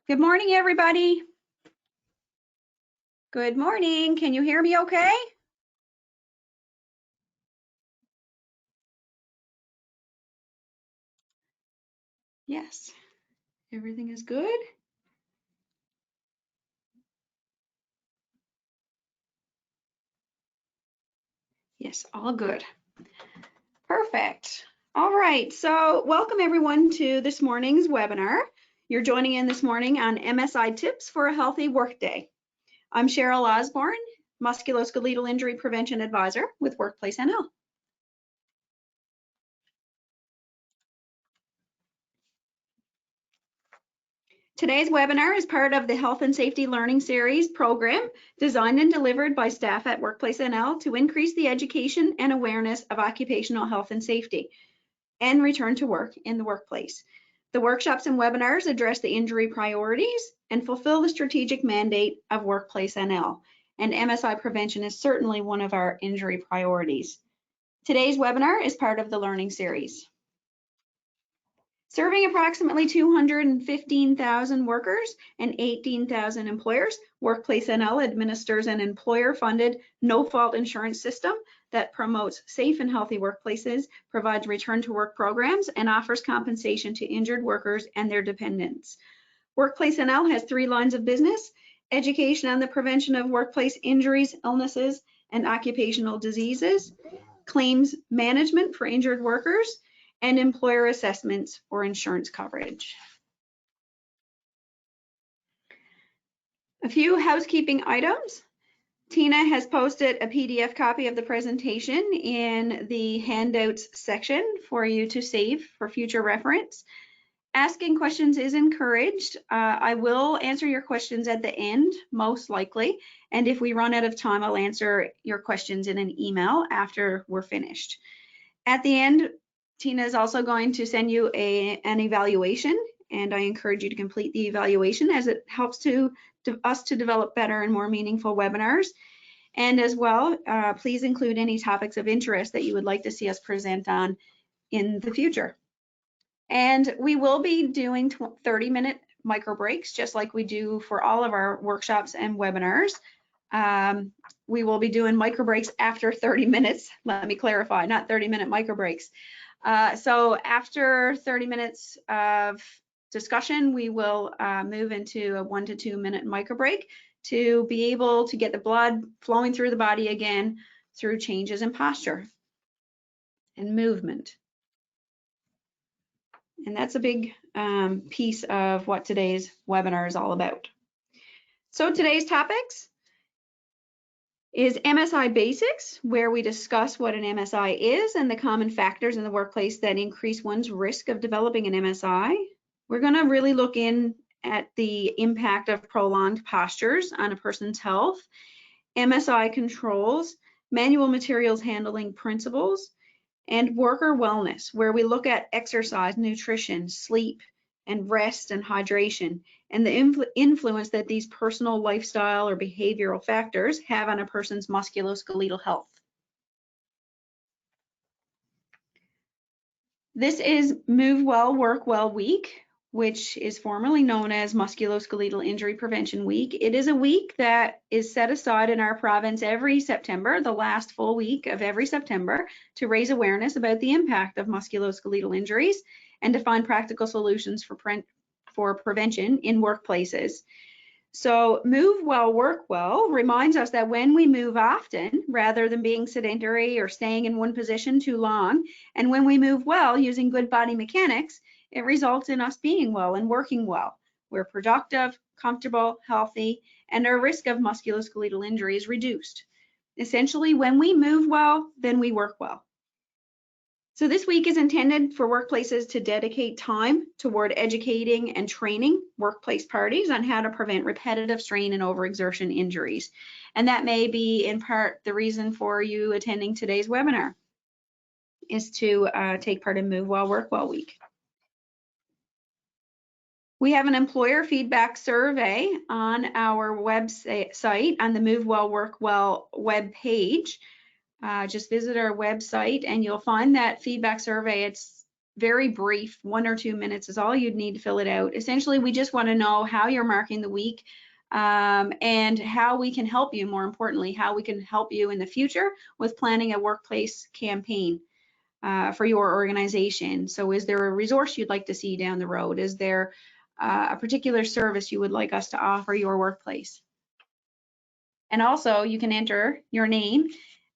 Good morning, everybody. Good morning. Can you hear me okay? Yes, everything is good. Yes, all good. Perfect. All right, so welcome everyone to this morning's webinar. You're joining in this morning on MSI Tips for a Healthy Workday. I'm Cheryl Osborne, Musculoskeletal Injury Prevention Advisor with Workplace NL. Today's webinar is part of the Health and Safety Learning Series program designed and delivered by staff at Workplace NL to increase the education and awareness of occupational health and safety and return to work in the workplace. The workshops and webinars address the injury priorities and fulfill the strategic mandate of Workplace NL, and MSI prevention is certainly one of our injury priorities. Today's webinar is part of the learning series. Serving approximately 215,000 workers and 18,000 employers, Workplace NL administers an employer-funded, no-fault insurance system that promotes safe and healthy workplaces, provides return-to-work programs, and offers compensation to injured workers and their dependents. Workplace NL has 3 lines of business: education on the prevention of workplace injuries, illnesses, and occupational diseases, claims management for injured workers, and employer assessments or insurance coverage. A few housekeeping items. Tina has posted a PDF copy of the presentation in the handouts section for you to save for future reference. Asking questions is encouraged. I will answer your questions at the end, most likely. And if we run out of time, I'll answer your questions in an email after we're finished. At the end, Tina is also going to send you an evaluation, and I encourage you to complete the evaluation as it helps us to develop better and more meaningful webinars. And as well, please include any topics of interest that you would like to see us present on in the future. And we will be doing 30-minute micro breaks, just like we do for all of our workshops and webinars. We will be doing micro breaks after 30 minutes. Let me clarify, not 30-minute micro breaks. So after 30 minutes of discussion, we will move into a 1 to 2 minute micro break to be able to get the blood flowing through the body again through changes in posture and movement. And that's a big piece of what today's webinar is all about. So today's topics is MSI Basics, where we discuss what an MSI is and the common factors in the workplace that increase one's risk of developing an MSI. We're going to really look in at the impact of prolonged postures on a person's health, MSI controls, manual materials handling principles, and worker wellness, where we look at exercise, nutrition, sleep, and rest and hydration, and the influence that these personal lifestyle or behavioral factors have on a person's musculoskeletal health. This is Move Well, Work Well Week, which is formerly known as Musculoskeletal Injury Prevention Week. It is a week that is set aside in our province every September, the last full week of every September, to raise awareness about the impact of musculoskeletal injuries and to find practical solutions for prevention in workplaces. So Move Well, Work Well reminds us that when we move often, rather than being sedentary or staying in one position too long, and when we move well using good body mechanics, it results in us being well and working well. We're productive, comfortable, healthy, and our risk of musculoskeletal injury is reduced. Essentially, when we move well, then we work well. So this week is intended for workplaces to dedicate time toward educating and training workplace parties on how to prevent repetitive strain and overexertion injuries. And that may be in part the reason for you attending today's webinar, is to take part in Move Well, Work Well Week. We have an employer feedback survey on our website on the Move Well, Work Well web page. Just visit our website and you'll find that feedback survey. It's very brief, 1 or 2 minutes is all you'd need to fill it out. Essentially, we just want to know how you're marking the week, and how we can help you, more importantly, how we can help you in the future with planning a workplace campaign for your organization. So is there a resource you'd like to see down the road? Is there a particular service you would like us to offer your workplace? And also you can enter your name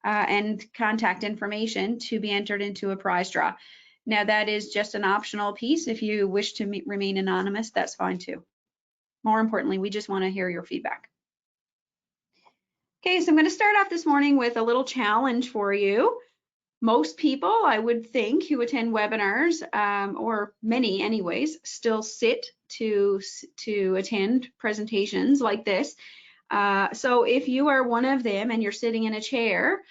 and contact information to be entered into a prize draw. Now that is just an optional piece. If you wish to remain anonymous, that's fine too. More importantly, we just want to hear your feedback. Okay, so I'm going to start off this morning with a little challenge for you. Most people, I would think, who attend webinars, or many anyways, still sit to attend presentations like this. So if you are one of them and you're sitting in a chair,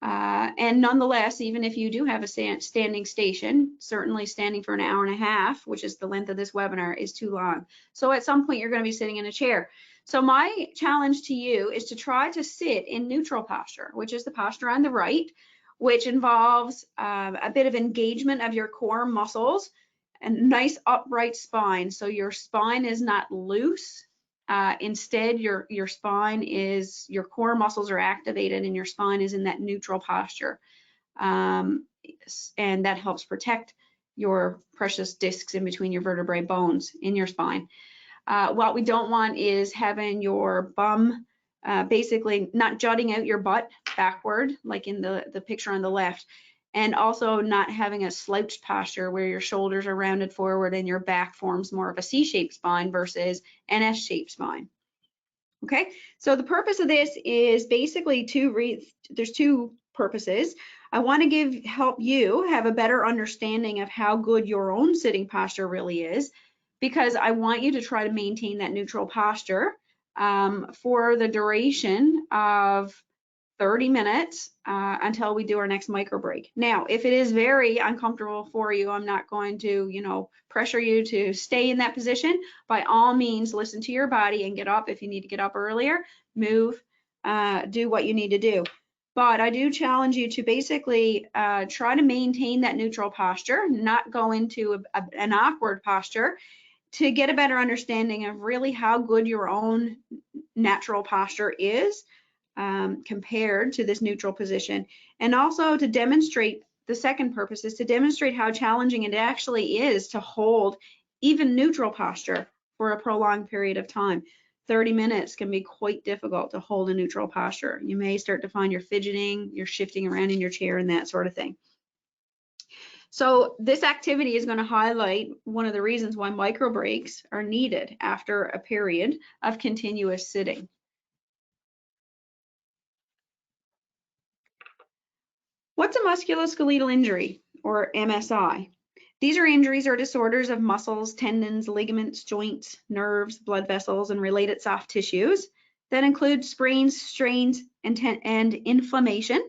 and nonetheless, even if you do have a standing station, certainly standing for an hour and a half, which is the length of this webinar, is too long. So at some point you're going to be sitting in a chair. So my challenge to you is to try to sit in neutral posture, which is the posture on the right, which involves a bit of engagement of your core muscles and nice upright spine. So your spine is not loose. Instead, your spine is, your core muscles are activated and your spine is in that neutral posture. And that helps protect your precious discs in between your vertebrae bones in your spine. What we don't want is having your bum basically not jutting out your butt backward, like in the picture on the left, and also not having a slouched posture where your shoulders are rounded forward and your back forms more of a C-shaped spine versus an S-shaped spine. Okay, so the purpose of this is basically there's two purposes. I want to help you have a better understanding of how good your own sitting posture really is, because I want you to try to maintain that neutral posture for the duration of 30 minutes until we do our next micro break. Now, if it is very uncomfortable for you, I'm not going to, pressure you to stay in that position. By all means, listen to your body and get up if you need to get up earlier, move, do what you need to do. But I do challenge you to basically try to maintain that neutral posture, not go into an awkward posture, to get a better understanding of really how good your own natural posture is compared to this neutral position. And also to demonstrate, the second purpose is to demonstrate how challenging it actually is to hold even neutral posture for a prolonged period of time. 30 minutes can be quite difficult to hold a neutral posture. You may start to find you're fidgeting, you're shifting around in your chair and that sort of thing. So this activity is going to highlight one of the reasons why micro breaks are needed after a period of continuous sitting. What's a musculoskeletal injury, or MSI? These are injuries or disorders of muscles, tendons, ligaments, joints, nerves, blood vessels, and related soft tissues that include sprains, strains, and inflammation,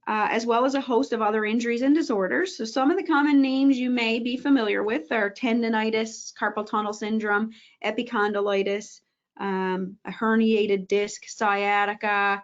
as well as a host of other injuries and disorders. So some of the common names you may be familiar with are tendinitis, carpal tunnel syndrome, epicondylitis, a herniated disc, sciatica,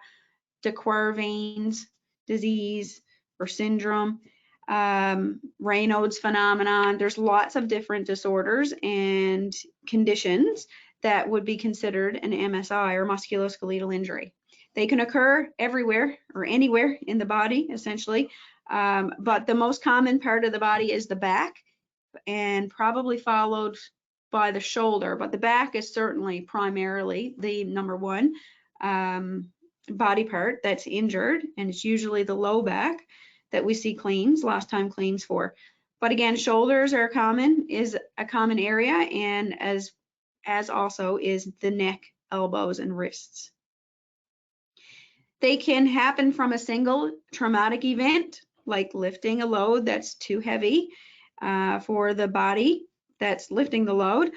de Quervain's disease or syndrome, Raynaud's phenomenon. There's lots of different disorders and conditions that would be considered an MSI, or musculoskeletal injury. They can occur everywhere or anywhere in the body, essentially, but the most common part of the body is the back, and probably followed by the shoulder, but the back is certainly primarily the number one body part that's injured, and it's usually the low back that we see last time claims for. But again, shoulders are a common area, and as also is the neck, elbows, and wrists. They can happen from a single traumatic event, like lifting a load that's too heavy for the body that's lifting the load,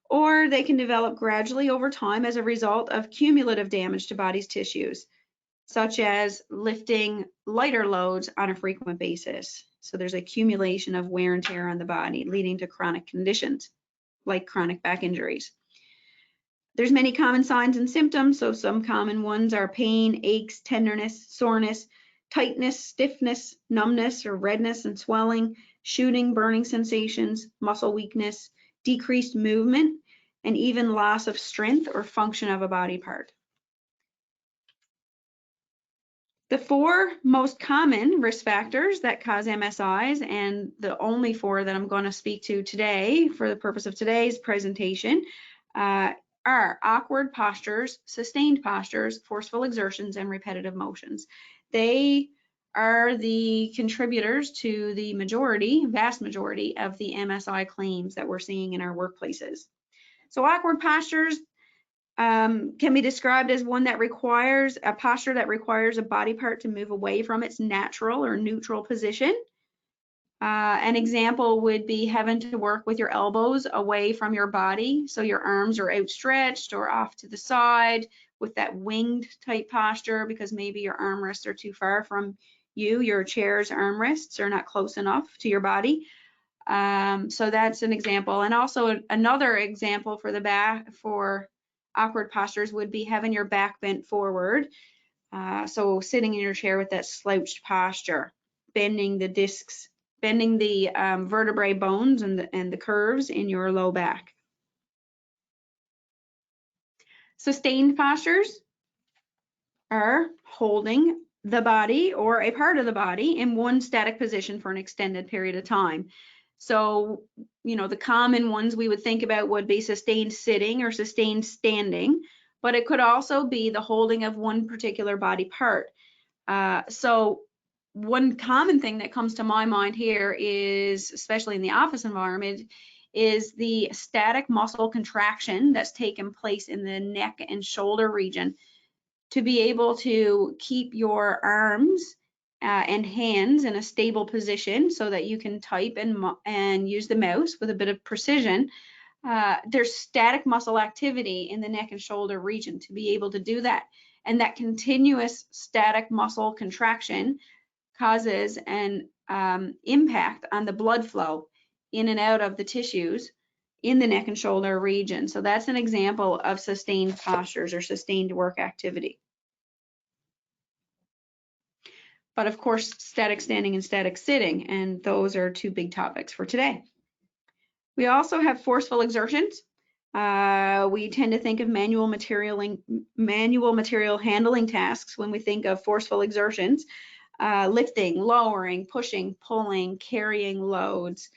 or they can develop gradually over time as a result of cumulative damage to body's tissues, such as lifting lighter loads on a frequent basis. So there's accumulation of wear and tear on the body, leading to chronic conditions like chronic back injuries. There's many common signs and symptoms. So some common ones are pain, aches, tenderness, soreness, tightness, stiffness, numbness or redness and swelling, shooting, burning sensations, muscle weakness, decreased movement, and even loss of strength or function of a body part. The 4 most common risk factors that cause MSIs, and the only 4 that I'm going to speak to today for the purpose of today's presentation, are awkward postures, sustained postures, forceful exertions, and repetitive motions. They are the contributors to the vast majority of the MSI claims that we're seeing in our workplaces. So awkward postures can be described as one that requires a posture that requires a body part to move away from its natural or neutral position. An example would be having to work with your elbows away from your body, so your arms are outstretched or off to the side with that winged type posture because maybe your armrests are too far from you, your chair's armrests are not close enough to your body. So that's an example. And also another example for the back for awkward postures would be having your back bent forward. So sitting in your chair with that slouched posture, bending the discs, bending the vertebrae bones and the curves in your low back. Sustained postures are holding the body or a part of the body in one static position for an extended period of time. So, you know, the common ones we would think about would be sustained sitting or sustained standing, but it could also be the holding of one particular body part. So one common thing that comes to my mind here is, especially in the office environment, is the static muscle contraction that's taken place in the neck and shoulder region to be able to keep your arms and hands in a stable position so that you can type and use the mouse with a bit of precision. There's static muscle activity in the neck and shoulder region to be able to do that. And that continuous static muscle contraction causes an impact on the blood flow in and out of the tissues in the neck and shoulder region. So that's an example of sustained postures or sustained work activity. But of course, static standing and static sitting, and those are 2 big topics for today. We also have forceful exertions. We tend to think of manual material handling tasks when we think of forceful exertions. Lifting, lowering, pushing, pulling, carrying loads,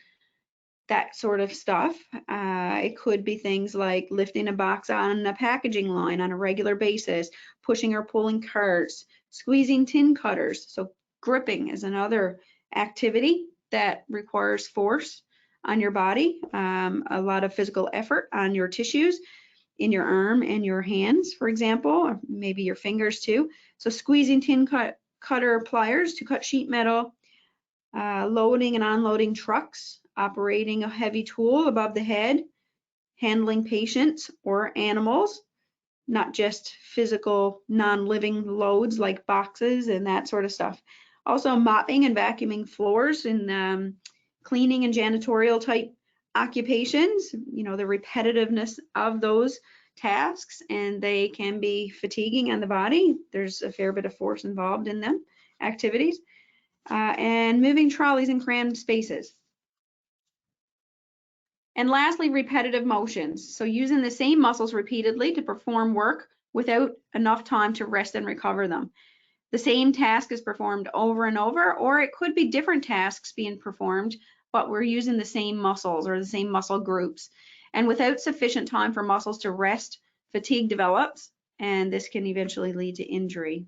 that sort of stuff. It could be things like lifting a box on a packaging line on a regular basis, pushing or pulling carts, squeezing tin cutters. So gripping is another activity that requires force on your body, a lot of physical effort on your tissues in your arm and your hands, for example, or maybe your fingers too. So squeezing tin cutter pliers to cut sheet metal, loading and unloading trucks, operating a heavy tool above the head, handling patients or animals, not just physical non-living loads like boxes and that sort of stuff. Also mopping and vacuuming floors in cleaning and janitorial type occupations, you know, the repetitiveness of those tasks, and they can be fatiguing on the body. There's a fair bit of force involved in them activities. And moving trolleys in crammed spaces. And lastly, repetitive motions. So using the same muscles repeatedly to perform work without enough time to rest and recover them. The same task is performed over and over, or it could be different tasks being performed, but we're using the same muscles or the same muscle groups. And without sufficient time for muscles to rest, fatigue develops, and this can eventually lead to injury,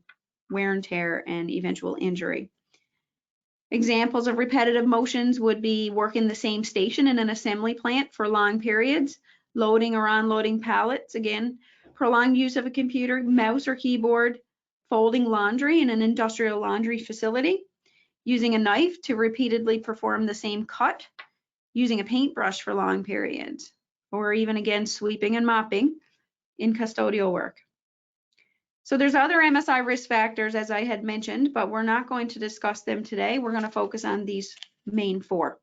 wear and tear, and eventual injury. Examples of repetitive motions would be working the same station in an assembly plant for long periods, loading or unloading pallets, again, prolonged use of a computer, mouse or keyboard, folding laundry in an industrial laundry facility, using a knife to repeatedly perform the same cut, using a paintbrush for long periods, or even again sweeping and mopping in custodial work. So there's other MSI risk factors, as I had mentioned, but we're not going to discuss them today. We're going to focus on these main 4.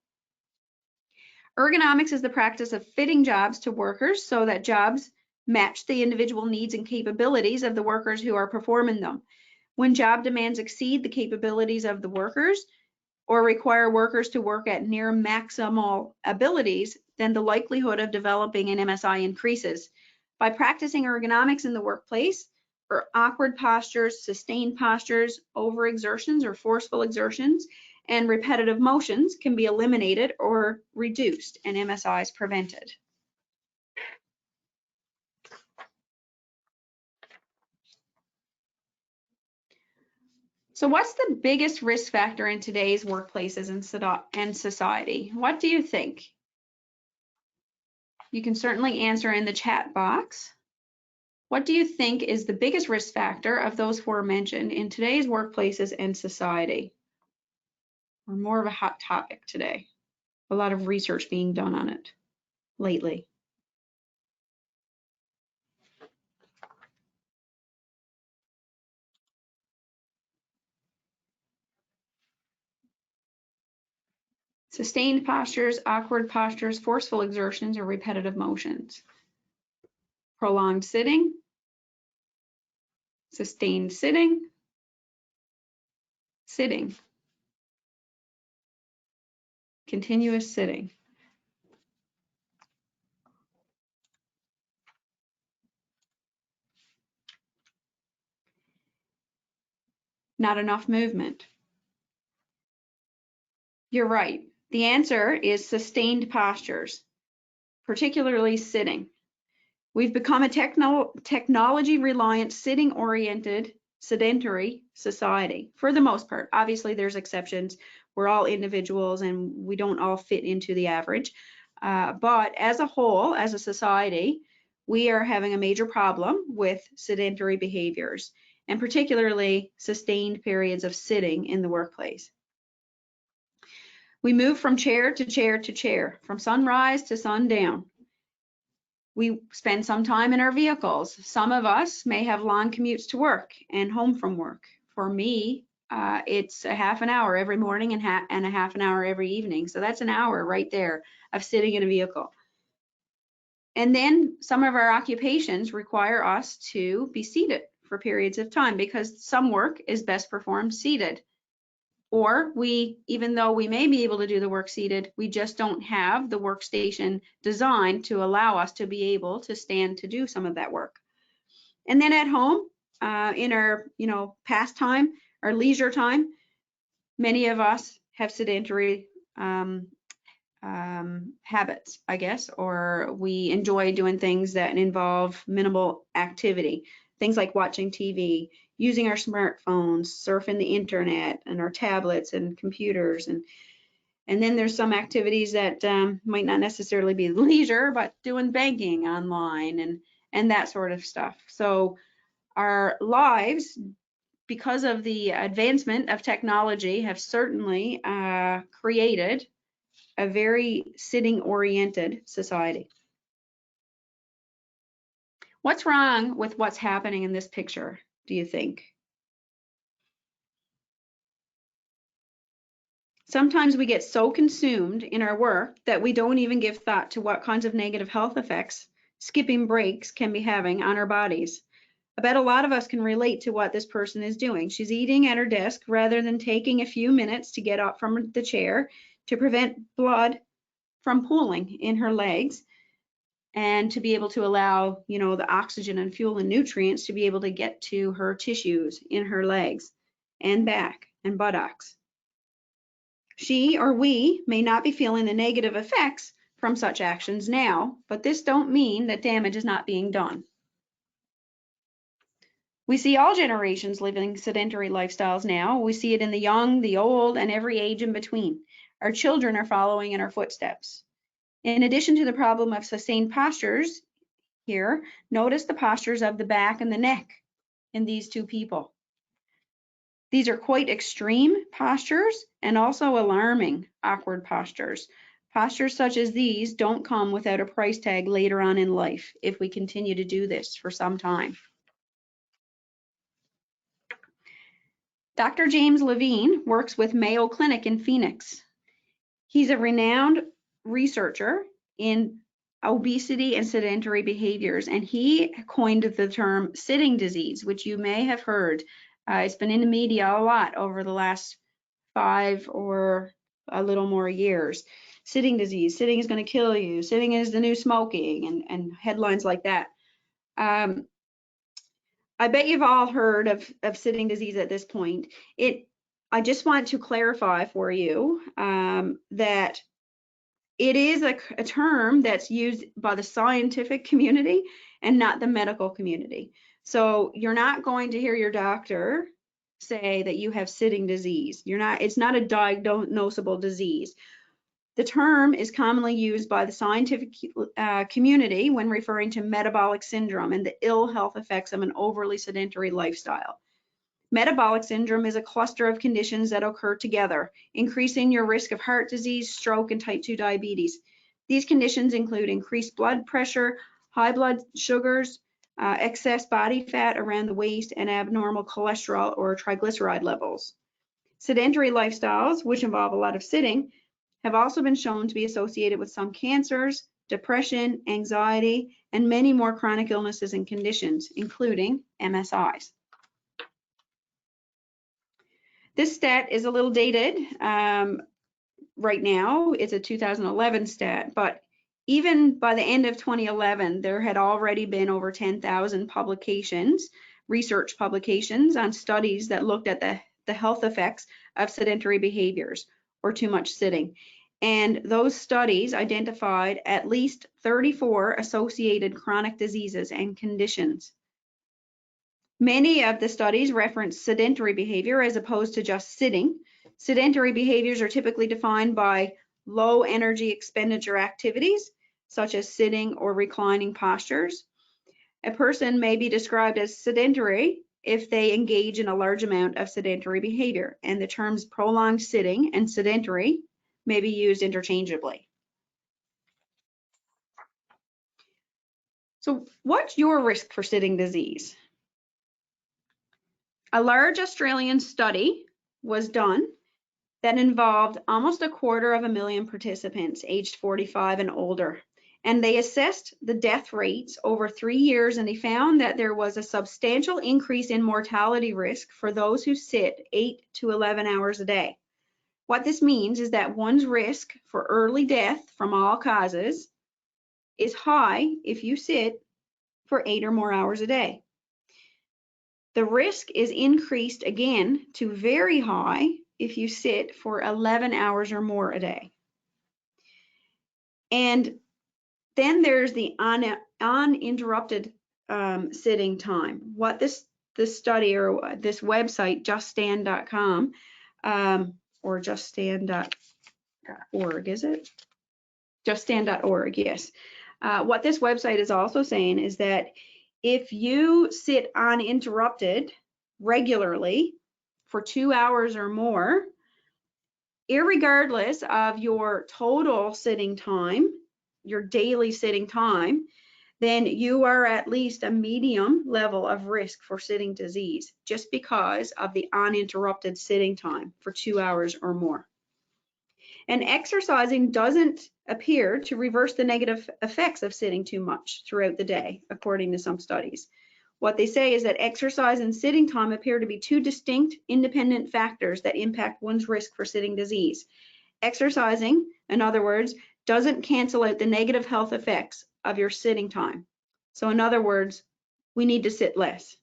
Ergonomics is the practice of fitting jobs to workers so that jobs match the individual needs and capabilities of the workers who are performing them. When job demands exceed the capabilities of the workers, or require workers to work at near maximal abilities, then the likelihood of developing an MSI increases. By practicing ergonomics in the workplace, or awkward postures, sustained postures, overexertions or forceful exertions, and repetitive motions can be eliminated or reduced and MSIs prevented. So what's the biggest risk factor in today's workplaces and society? What do you think? You can certainly answer in the chat box. What do you think is the biggest risk factor of those four mentioned in today's workplaces and society? Or more of a hot topic today. A lot of research being done on it lately. Sustained postures, awkward postures, forceful exertions, or repetitive motions. Prolonged sitting, sustained sitting, sitting, continuous sitting. Not enough movement. You're right. The answer is sustained postures, particularly sitting. We've become a technology-reliant, sitting-oriented, sedentary society, for the most part. Obviously, there's exceptions. We're all individuals and we don't all fit into the average. But as a whole, as a society, we are having a major problem with sedentary behaviors, and particularly sustained periods of sitting in the workplace. We move from chair to chair to chair, from sunrise to sundown. We spend some time in our vehicles. Some of us may have long commutes to work and home from work. For me, it's a half an hour every morning and a half an hour every evening. So that's an hour right there of sitting in a vehicle. And then some of our occupations require us to be seated for periods of time because some work is best performed seated. Or even though we may be able to do the work seated, we just don't have the workstation designed to allow us to be able to stand to do some of that work. And then at home, in our pastime, our leisure time, many of us have sedentary habits, I guess, or we enjoy doing things that involve minimal activity. Things like watching TV, using our smartphones, surfing the internet, and our tablets and computers. And then there's some activities that might not necessarily be leisure, but doing banking online and that sort of stuff. So our lives, because of the advancement of technology, have certainly created a very sitting-oriented society. What's wrong with what's happening in this picture, do you think? Sometimes we get so consumed in our work that we don't even give thought to what kinds of negative health effects skipping breaks can be having on our bodies. I bet a lot of us can relate to what this person is doing. She's eating at her desk rather than taking a few minutes to get up from the chair to prevent blood from pooling in her legs, and to be able to allow, the oxygen and fuel and nutrients to be able to get to her tissues in her legs and back and buttocks. She or we may not be feeling the negative effects from such actions now, but this don't mean that damage is not being done. We see all generations living sedentary lifestyles now. We see it in the young, the old, and every age in between. Our children are following in our footsteps. In addition to the problem of sustained postures here, notice the postures of the back and the neck in these two people. These are quite extreme postures and also alarming awkward postures. Postures such as these don't come without a price tag later on in life if we continue to do this for some time. Dr. James Levine works with Mayo Clinic in Phoenix. He's a renowned researcher in obesity and sedentary behaviors, and he coined the term sitting disease, which you may have heard. It's been in the media a lot over the last 5 or a little more years. Sitting disease, sitting is going to kill you, sitting is the new smoking, and headlines like that. I bet you've all heard of sitting disease at this point. I just want to clarify for you that it is a term that's used by the scientific community and not the medical community. So you're not going to hear your doctor say that you have sitting disease. It's not a diagnosable disease. The term is commonly used by the scientific community when referring to metabolic syndrome and the ill health effects of an overly sedentary lifestyle. Metabolic syndrome is a cluster of conditions that occur together, increasing your risk of heart disease, stroke, and type 2 diabetes. These conditions include increased blood pressure, high blood sugars, excess body fat around the waist, and abnormal cholesterol or triglyceride levels. Sedentary lifestyles, which involve a lot of sitting, have also been shown to be associated with some cancers, depression, anxiety, and many more chronic illnesses and conditions, including MSIs. This stat is a little dated right now. It's a 2011 stat, but even by the end of 2011, there had already been over 10,000 publications, research publications on studies that looked at the health effects of sedentary behaviors or too much sitting. And those studies identified at least 34 associated chronic diseases and conditions. Many of the studies reference sedentary behavior as opposed to just sitting. Sedentary behaviors are typically defined by low energy expenditure activities, such as sitting or reclining postures. A person may be described as sedentary if they engage in a large amount of sedentary behavior, and the terms prolonged sitting and sedentary may be used interchangeably. So what's your risk for sitting disease? A large Australian study was done that involved almost 250,000 participants aged 45 and older. And they assessed the death rates over 3 years, and they found that there was a substantial increase in mortality risk for those who sit 8 to 11 hours a day. What this means is that one's risk for early death from all causes is high if you sit for 8 or more hours a day. The risk is increased again to very high if you sit for 11 hours or more a day. And then there's the uninterrupted sitting time. What this study or this website, juststand.com, or juststand.org, is it? Juststand.org, yes. What this website is also saying is that if you sit uninterrupted regularly for 2 hours or more, irregardless of your total sitting time, your daily sitting time, then you are at least a medium level of risk for sitting disease just because of the uninterrupted sitting time for 2 hours or more. And exercising doesn't appear to reverse the negative effects of sitting too much throughout the day, according to some studies. What they say is that exercise and sitting time appear to be two distinct, independent factors that impact one's risk for sitting disease. Exercising, in other words, doesn't cancel out the negative health effects of your sitting time. So in other words, we need to sit less.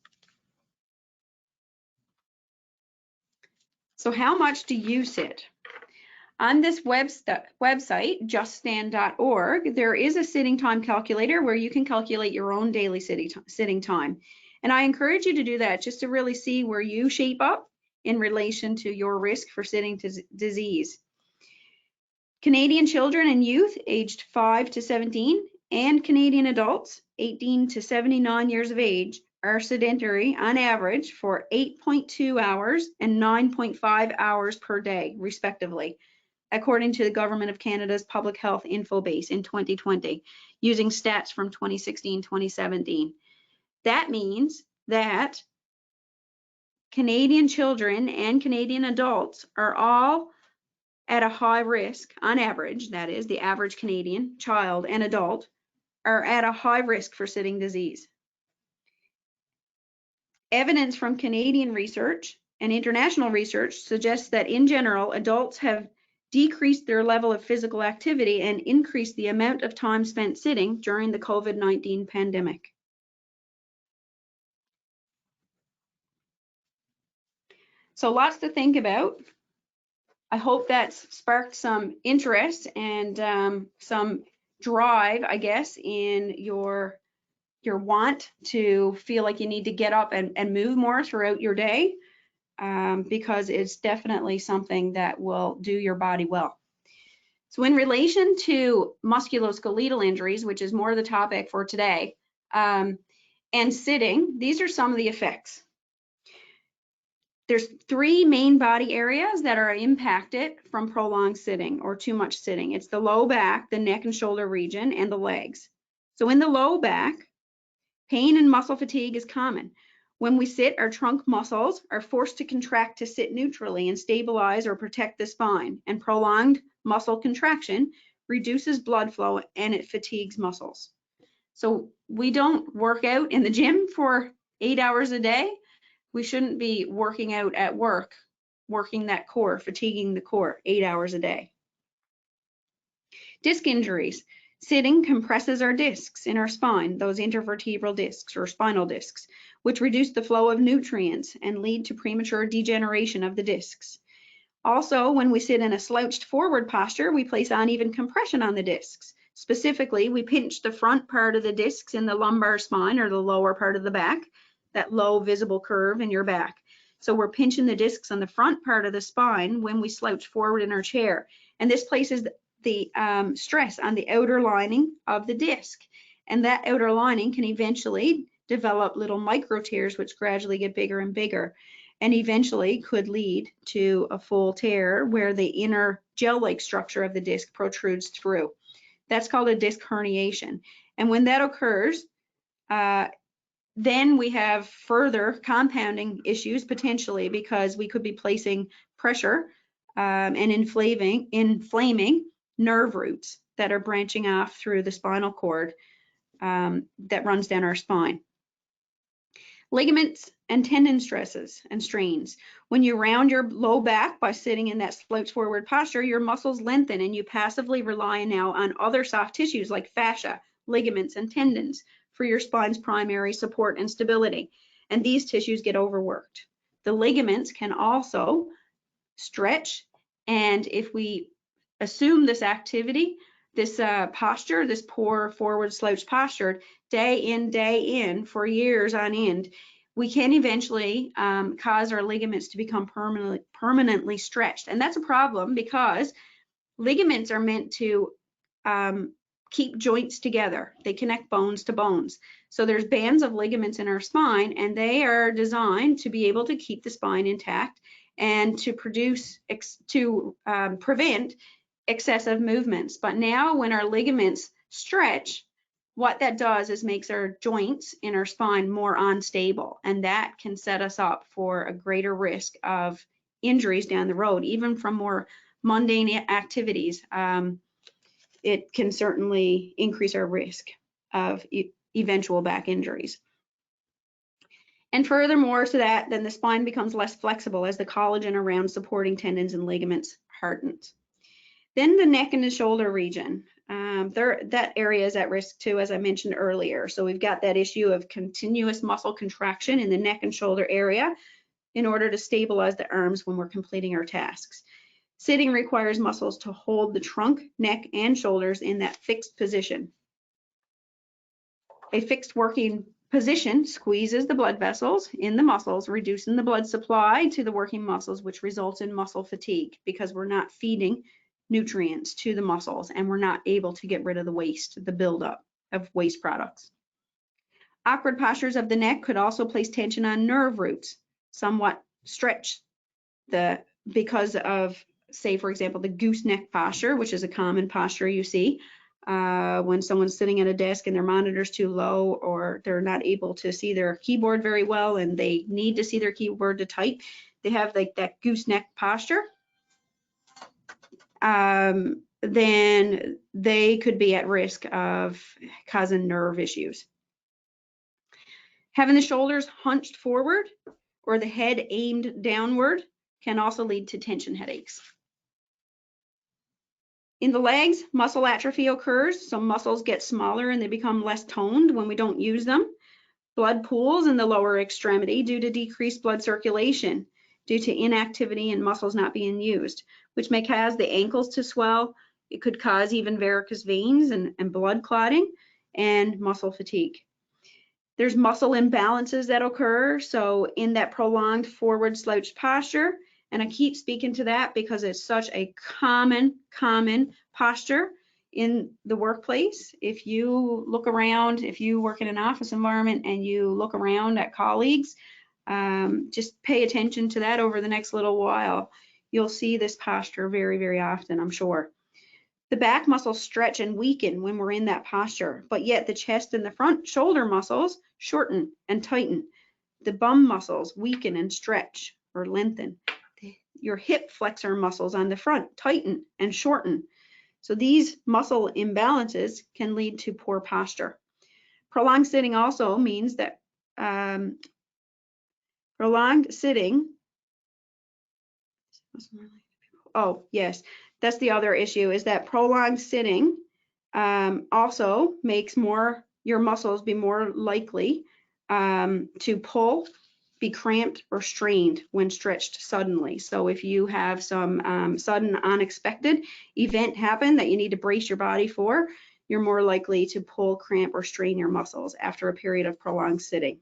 So how much do you sit? On this website, juststand.org, there is a sitting time calculator where you can calculate your own daily sitting time. And I encourage you to do that just to really see where you shape up in relation to your risk for sitting disease. Canadian children and youth aged 5 to 17 and Canadian adults 18 to 79 years of age are sedentary on average for 8.2 hours and 9.5 hours per day, respectively, according to the Government of Canada's Public Health Info Base in 2020, using stats from 2016-2017. That means that Canadian children and Canadian adults are all at a high risk, on average, that is, the average Canadian child and adult are at a high risk for sitting disease. Evidence from Canadian research and international research suggests that in general, adults have decreased their level of physical activity and increased the amount of time spent sitting during the COVID-19 pandemic. So lots to think about. I hope that's sparked some interest and some drive, I guess, in your want to feel like you need to get up and move more throughout your day, because it's definitely something that will do your body well. So in relation to musculoskeletal injuries, which is more the topic for today, and sitting, these are some of the effects. There's 3 main body areas that are impacted from prolonged sitting or too much sitting. It's the low back, the neck and shoulder region, and the legs. So in the low back, pain and muscle fatigue is common. When we sit, our trunk muscles are forced to contract to sit neutrally and stabilize or protect the spine, and prolonged muscle contraction reduces blood flow and it fatigues muscles. So we don't work out in the gym for 8 hours a day. We shouldn't be working out at work, working that core, fatiguing the core 8 hours a day. Disc injuries. Sitting compresses our discs in our spine, those intervertebral discs or spinal discs, which reduce the flow of nutrients and lead to premature degeneration of the discs. Also, when we sit in a slouched forward posture, we place uneven compression on the discs. Specifically, we pinch the front part of the discs in the lumbar spine or the lower part of the back, that low visible curve in your back. So we're pinching the discs on the front part of the spine when we slouch forward in our chair. And this places the stress on the outer lining of the disc. And that outer lining can eventually develop little micro tears, which gradually get bigger and bigger, and eventually could lead to a full tear where the inner gel-like structure of the disc protrudes through. That's called a disc herniation. And when that occurs, then we have further compounding issues potentially, because we could be placing pressure and inflaming nerve roots that are branching off through the spinal cord that runs down our spine. Ligaments and tendon stresses and strains. When you round your low back by sitting in that slouch forward posture, your muscles lengthen and you passively rely now on other soft tissues like fascia, ligaments, and tendons for your spine's primary support and stability. And these tissues get overworked. The ligaments can also stretch, and if we assume this activity, this posture, this poor forward slouch posture, day in for years on end, we can eventually cause our ligaments to become permanently stretched. And that's a problem, because ligaments are meant to keep joints together. They connect bones to bones. So there's bands of ligaments in our spine, and they are designed to be able to keep the spine intact and to prevent excessive movements. But now when our ligaments stretch, what that does is makes our joints in our spine more unstable, and that can set us up for a greater risk of injuries down the road, even from more mundane activities. It can certainly increase our risk of eventual back injuries. And furthermore to that, then the spine becomes less flexible as the collagen around supporting tendons and ligaments hardens. Then the neck and the shoulder region. That area is at risk too, as I mentioned earlier. So we've got that issue of continuous muscle contraction in the neck and shoulder area in order to stabilize the arms when we're completing our tasks. Sitting requires muscles to hold the trunk, neck, and shoulders in that fixed position. A fixed working position squeezes the blood vessels in the muscles, reducing the blood supply to the working muscles, which results in muscle fatigue because we're not feeding nutrients to the muscles and we're not able to get rid of the waste, the buildup of waste products. Awkward postures of the neck could also place tension on nerve roots, somewhat stretch because of, say, for example, the goose neck posture, which is a common posture you see when someone's sitting at a desk and their monitor's too low, or they're not able to see their keyboard very well and they need to see their keyboard to type. They have like that goose neck posture. Then they could be at risk of causing nerve issues. Having the shoulders hunched forward or the head aimed downward can also lead to tension headaches. In the legs, muscle atrophy occurs, so muscles get smaller and they become less toned when we don't use them. Blood pools in the lower extremity due to decreased blood circulation, due to inactivity and muscles not being used, which may cause the ankles to swell. It could cause even varicose veins and blood clotting and muscle fatigue. There's muscle imbalances that occur, so in that prolonged forward slouched posture, and I keep speaking to that because it's such a common posture in the workplace. If you look around, if you work in an office environment and you look around at colleagues, just pay attention to that over the next little while. You'll see this posture very, very often, I'm sure. The back muscles stretch and weaken when we're in that posture, but yet the chest and the front shoulder muscles shorten and tighten. The bum muscles weaken and stretch or lengthen. Your hip flexor muscles on the front tighten and shorten. So these muscle imbalances can lead to poor posture. Prolonged sitting also means that prolonged sitting, oh yes, that's the other issue, is that prolonged sitting also makes your muscles be more likely to pull, be cramped or strained when stretched suddenly. So if you have some sudden unexpected event happen that you need to brace your body for, you're more likely to pull, cramp or strain your muscles after a period of prolonged sitting.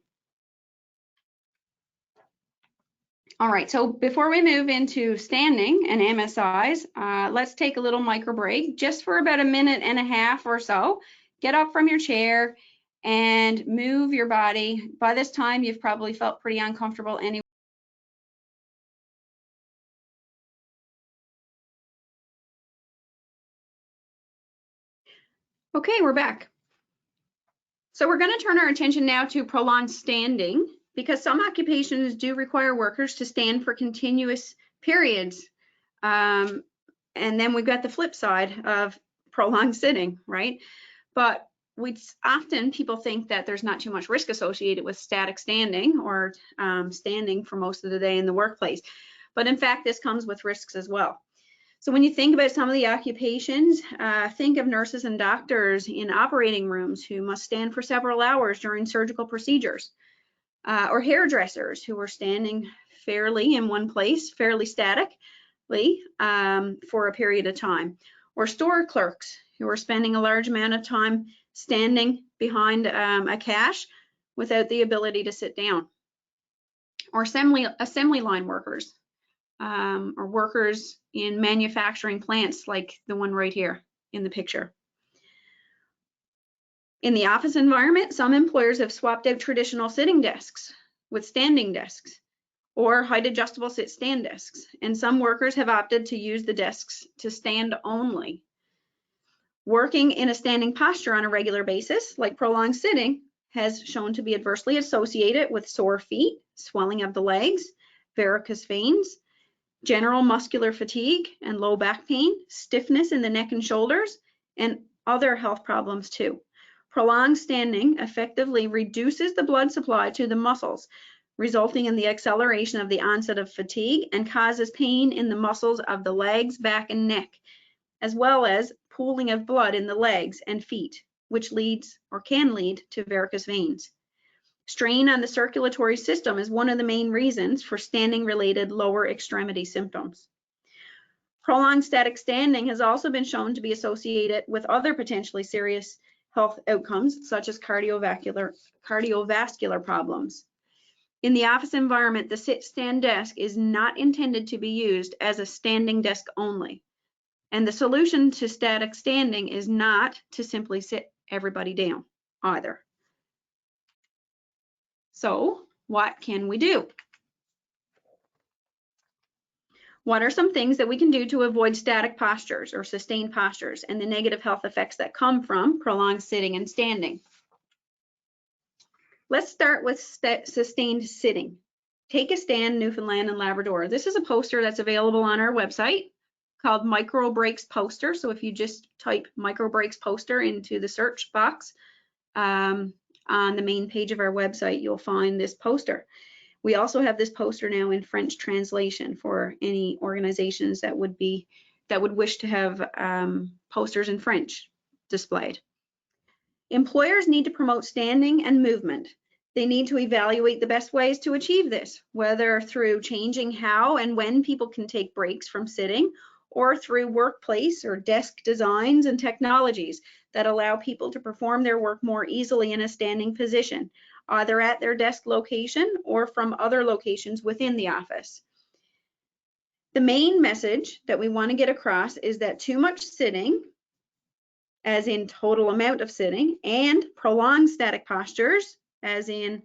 All right, so before we move into standing and MSIs, let's take a little micro break just for about a minute and a half or so. Get up from your chair and move your body. By this time, you've probably felt pretty uncomfortable anyway. Okay, we're back. So we're going to turn our attention now to prolonged standing, because some occupations do require workers to stand for continuous periods. And then we've got the flip side of prolonged sitting, right? But often people think that there's not too much risk associated with static standing or standing for most of the day in the workplace. But in fact, this comes with risks as well. So when you think about some of the occupations, think of nurses and doctors in operating rooms who must stand for several hours during surgical procedures, or hairdressers who are standing fairly in one place, fairly statically for a period of time, or store clerks who are spending a large amount of time standing behind a cash without the ability to sit down, or assembly line workers, or workers in manufacturing plants like the one right here in the picture. In the office environment, some employers have swapped out traditional sitting desks with standing desks or height adjustable sit-stand desks, and some workers have opted to use the desks to stand only. Working in a standing posture on a regular basis, like prolonged sitting, has shown to be adversely associated with sore feet, swelling of the legs, varicose veins, general muscular fatigue and low back pain, stiffness in the neck and shoulders, and other health problems too. Prolonged standing effectively reduces the blood supply to the muscles, resulting in the acceleration of the onset of fatigue and causes pain in the muscles of the legs, back, and neck, as well as pooling of blood in the legs and feet, which leads or can lead to varicose veins. Strain on the circulatory system is one of the main reasons for standing-related lower extremity symptoms. Prolonged static standing has also been shown to be associated with other potentially serious health outcomes, such as cardiovascular problems. In the office environment, the sit-stand desk is not intended to be used as a standing desk only. And the solution to static standing is not to simply sit everybody down either. So what can we do? What are some things that we can do to avoid static postures or sustained postures and the negative health effects that come from prolonged sitting and standing? Let's start with sustained sitting. Take a stand, Newfoundland and Labrador. This is a poster that's available on our website called Micro Breaks Poster. So if you just type Micro Breaks Poster into the search box on the main page of our website, you'll find this poster. We also have this poster now in French translation for any organizations that would wish to have posters in French displayed. Employers need to promote standing and movement. They need to evaluate the best ways to achieve this, whether through changing how and when people can take breaks from sitting, or through workplace or desk designs and technologies that allow people to perform their work more easily in a standing position, either at their desk location or from other locations within the office. The main message that we want to get across is that too much sitting, as in total amount of sitting, and prolonged static postures, as in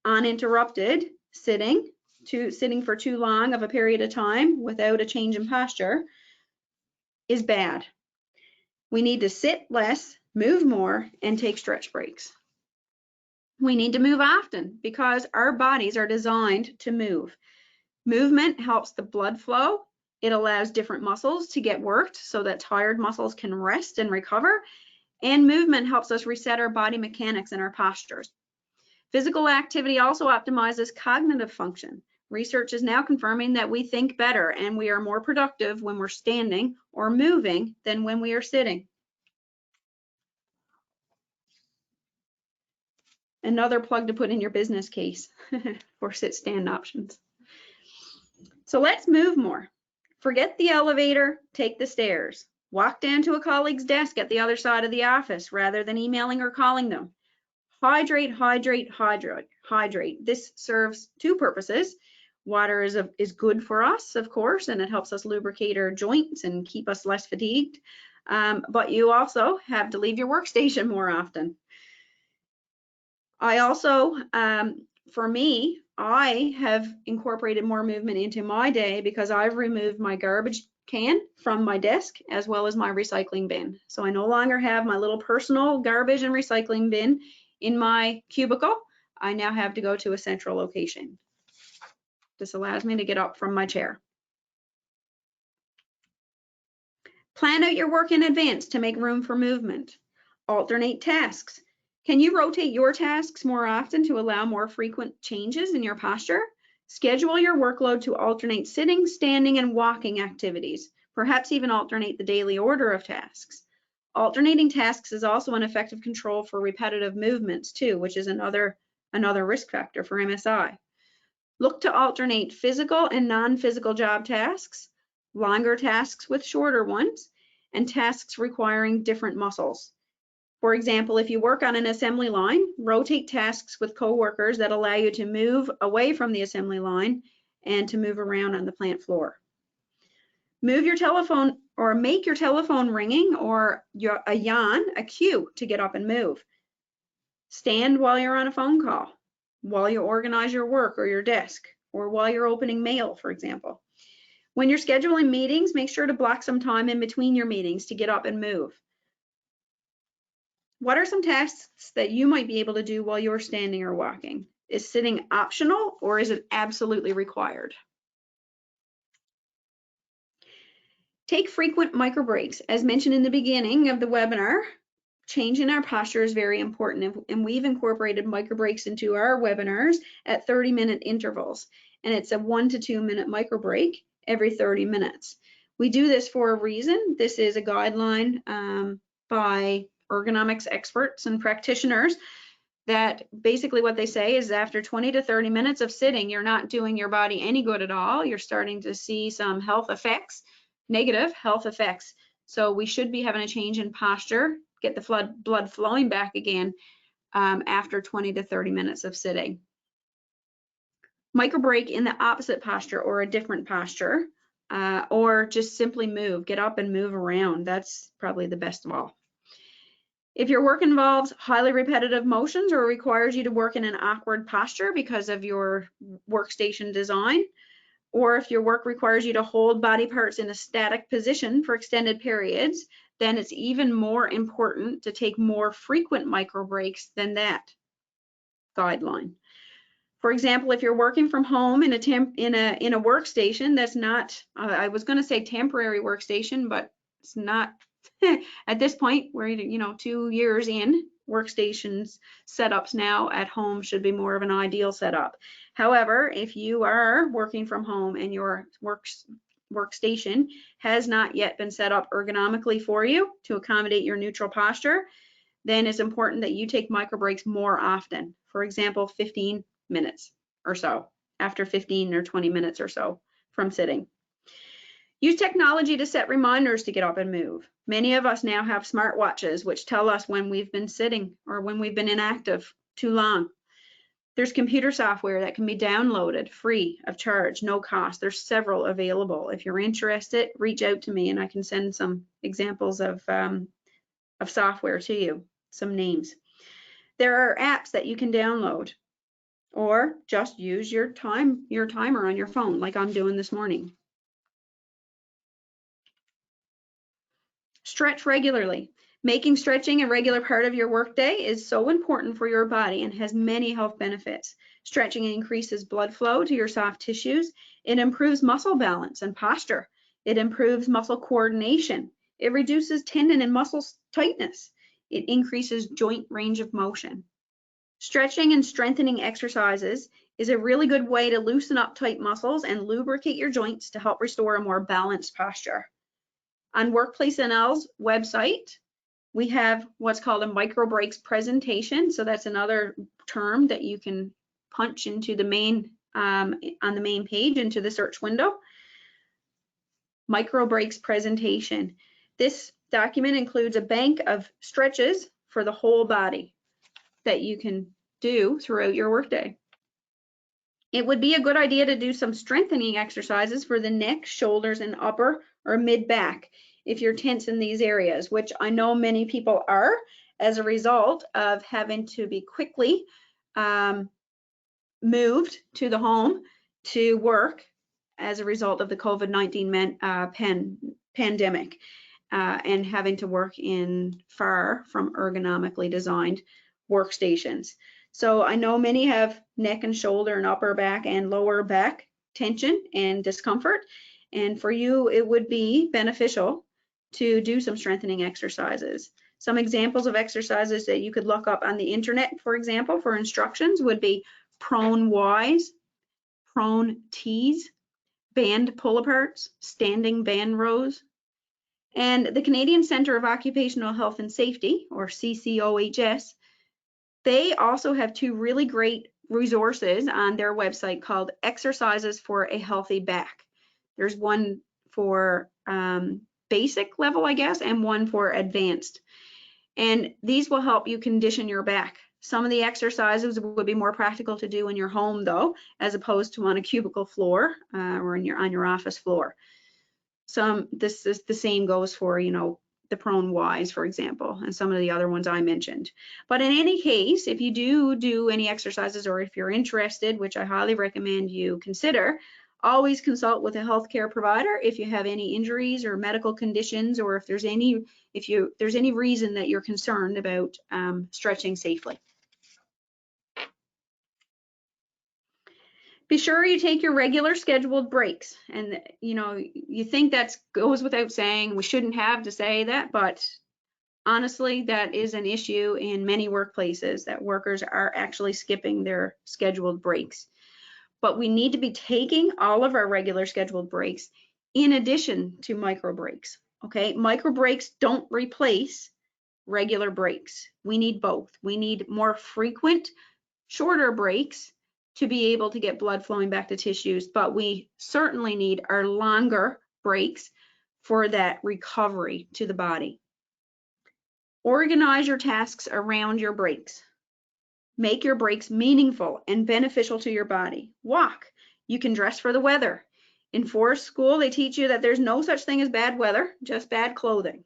uninterrupted sitting, sitting for too long of a period of time without a change in posture, is bad. We need to sit less, move more, and take stretch breaks. We need to move often because our bodies are designed to move. Movement helps the blood flow. It allows different muscles to get worked so that tired muscles can rest and recover. And movement helps us reset our body mechanics and our postures. Physical activity also optimizes cognitive function. Research is now confirming that we think better and we are more productive when we're standing or moving than when we are sitting. Another plug to put in your business case for sit-stand options. So let's move more. Forget the elevator, take the stairs. Walk down to a colleague's desk at the other side of the office rather than emailing or calling them. Hydrate, hydrate, hydrate, hydrate. This serves two purposes. Water is good for us, of course, and it helps us lubricate our joints and keep us less fatigued. But you also have to leave your workstation more often. I also, for me, I have incorporated more movement into my day because I've removed my garbage can from my desk as well as my recycling bin. So I no longer have my little personal garbage and recycling bin in my cubicle. I now have to go to a central location. This allows me to get up from my chair. Plan out your work in advance to make room for movement. Alternate tasks. Can you rotate your tasks more often to allow more frequent changes in your posture? Schedule your workload to alternate sitting, standing, and walking activities. Perhaps even alternate the daily order of tasks. Alternating tasks is also an effective control for repetitive movements too, which is another risk factor for MSI. Look to alternate physical and non-physical job tasks, longer tasks with shorter ones, and tasks requiring different muscles. For example, if you work on an assembly line, rotate tasks with coworkers that allow you to move away from the assembly line and to move around on the plant floor. Move your telephone or make your telephone ringing or a yawn a cue to get up and move. Stand while you're on a phone call, while you organize your work or your desk, or while you're opening mail, for example. When you're scheduling meetings, make sure to block some time in between your meetings to get up and move. What are some tasks that you might be able to do while you're standing or walking? Is sitting optional or is it absolutely required? Take frequent micro breaks. As mentioned in the beginning of the webinar, changing our posture is very important, and we've incorporated micro breaks into our webinars at 30-minute intervals, and it's a 1 to 2 minute micro break every 30 minutes. We do this for a reason. This is a guideline by ergonomics experts and practitioners that basically what they say is after 20 to 30 minutes of sitting, you're not doing your body any good at all. You're starting to see some health effects, negative health effects. So we should be having a change in posture, get the blood flowing back again after 20 to 30 minutes of sitting. Micro break in the opposite posture or a different posture, or just simply move, get up and move around. That's probably the best of all. If your work involves highly repetitive motions or requires you to work in an awkward posture because of your workstation design, or if your work requires you to hold body parts in a static position for extended periods, then it's even more important to take more frequent micro breaks than that guideline. For example, if you're working from home in a workstation that's not, I was going to say temporary workstation, but it's not At this point, we're 2 years in, workstations setups now at home should be more of an ideal setup. However, if you are working from home and your workstation has not yet been set up ergonomically for you to accommodate your neutral posture, then it's important that you take micro breaks more often. For example, 15 minutes or so, after 15 or 20 minutes or so from sitting. Use technology to set reminders to get up and move. Many of us now have smartwatches which tell us when we've been sitting or when we've been inactive too long. There's computer software that can be downloaded free of charge, no cost. There's several available. If you're interested, reach out to me and I can send some examples of software to you, some names. There are apps that you can download or just use your timer on your phone like I'm doing this morning. Stretch regularly. Making stretching a regular part of your workday is so important for your body and has many health benefits. Stretching increases blood flow to your soft tissues. It improves muscle balance and posture. It improves muscle coordination. It reduces tendon and muscle tightness. It increases joint range of motion. Stretching and strengthening exercises is a really good way to loosen up tight muscles and lubricate your joints to help restore a more balanced posture. On Workplace NL's website, we have what's called a micro breaks presentation. So that's another term that you can punch into the main, on the main page into the search window. Micro breaks presentation. This document includes a bank of stretches for the whole body that you can do throughout your workday. It would be a good idea to do some strengthening exercises for the neck, shoulders, and upper or mid back if you're tense in these areas, which I know many people are as a result of having to be quickly moved to the home to work as a result of the COVID-19 pandemic and having to work in far from ergonomically designed workstations. So I know many have neck and shoulder and upper back and lower back tension and discomfort. And for you, it would be beneficial to do some strengthening exercises. Some examples of exercises that you could look up on the internet, for example, for instructions would be prone Ys, prone Ts, band pull-aparts, standing band rows. And the Canadian Centre of Occupational Health and Safety, or CCOHS, they also have two really great resources on their website called Exercises for a Healthy Back. There's one for basic level, I guess, and one for advanced. And these will help you condition your back. Some of the exercises would be more practical to do in your home, though, as opposed to on a cubicle floor or on your office floor. This is the same goes for, the prone Ys, for example, and some of the other ones I mentioned. But in any case, if you do any exercises or if you're interested, which I highly recommend you consider, always consult with a healthcare provider if you have any injuries or medical conditions, or if there's any reason that you're concerned about stretching safely. Be sure you take your regular scheduled breaks. And you think that goes without saying, we shouldn't have to say that, but honestly, that is an issue in many workplaces, that workers are actually skipping their scheduled breaks. But we need to be taking all of our regular scheduled breaks in addition to micro breaks, okay? Micro breaks don't replace regular breaks. We need both. We need more frequent, shorter breaks to be able to get blood flowing back to tissues, but we certainly need our longer breaks for that recovery to the body. Organize your tasks around your breaks. Make your breaks meaningful and beneficial to your body. Walk. You can dress for the weather. In forest school, they teach you that there's no such thing as bad weather, just bad clothing.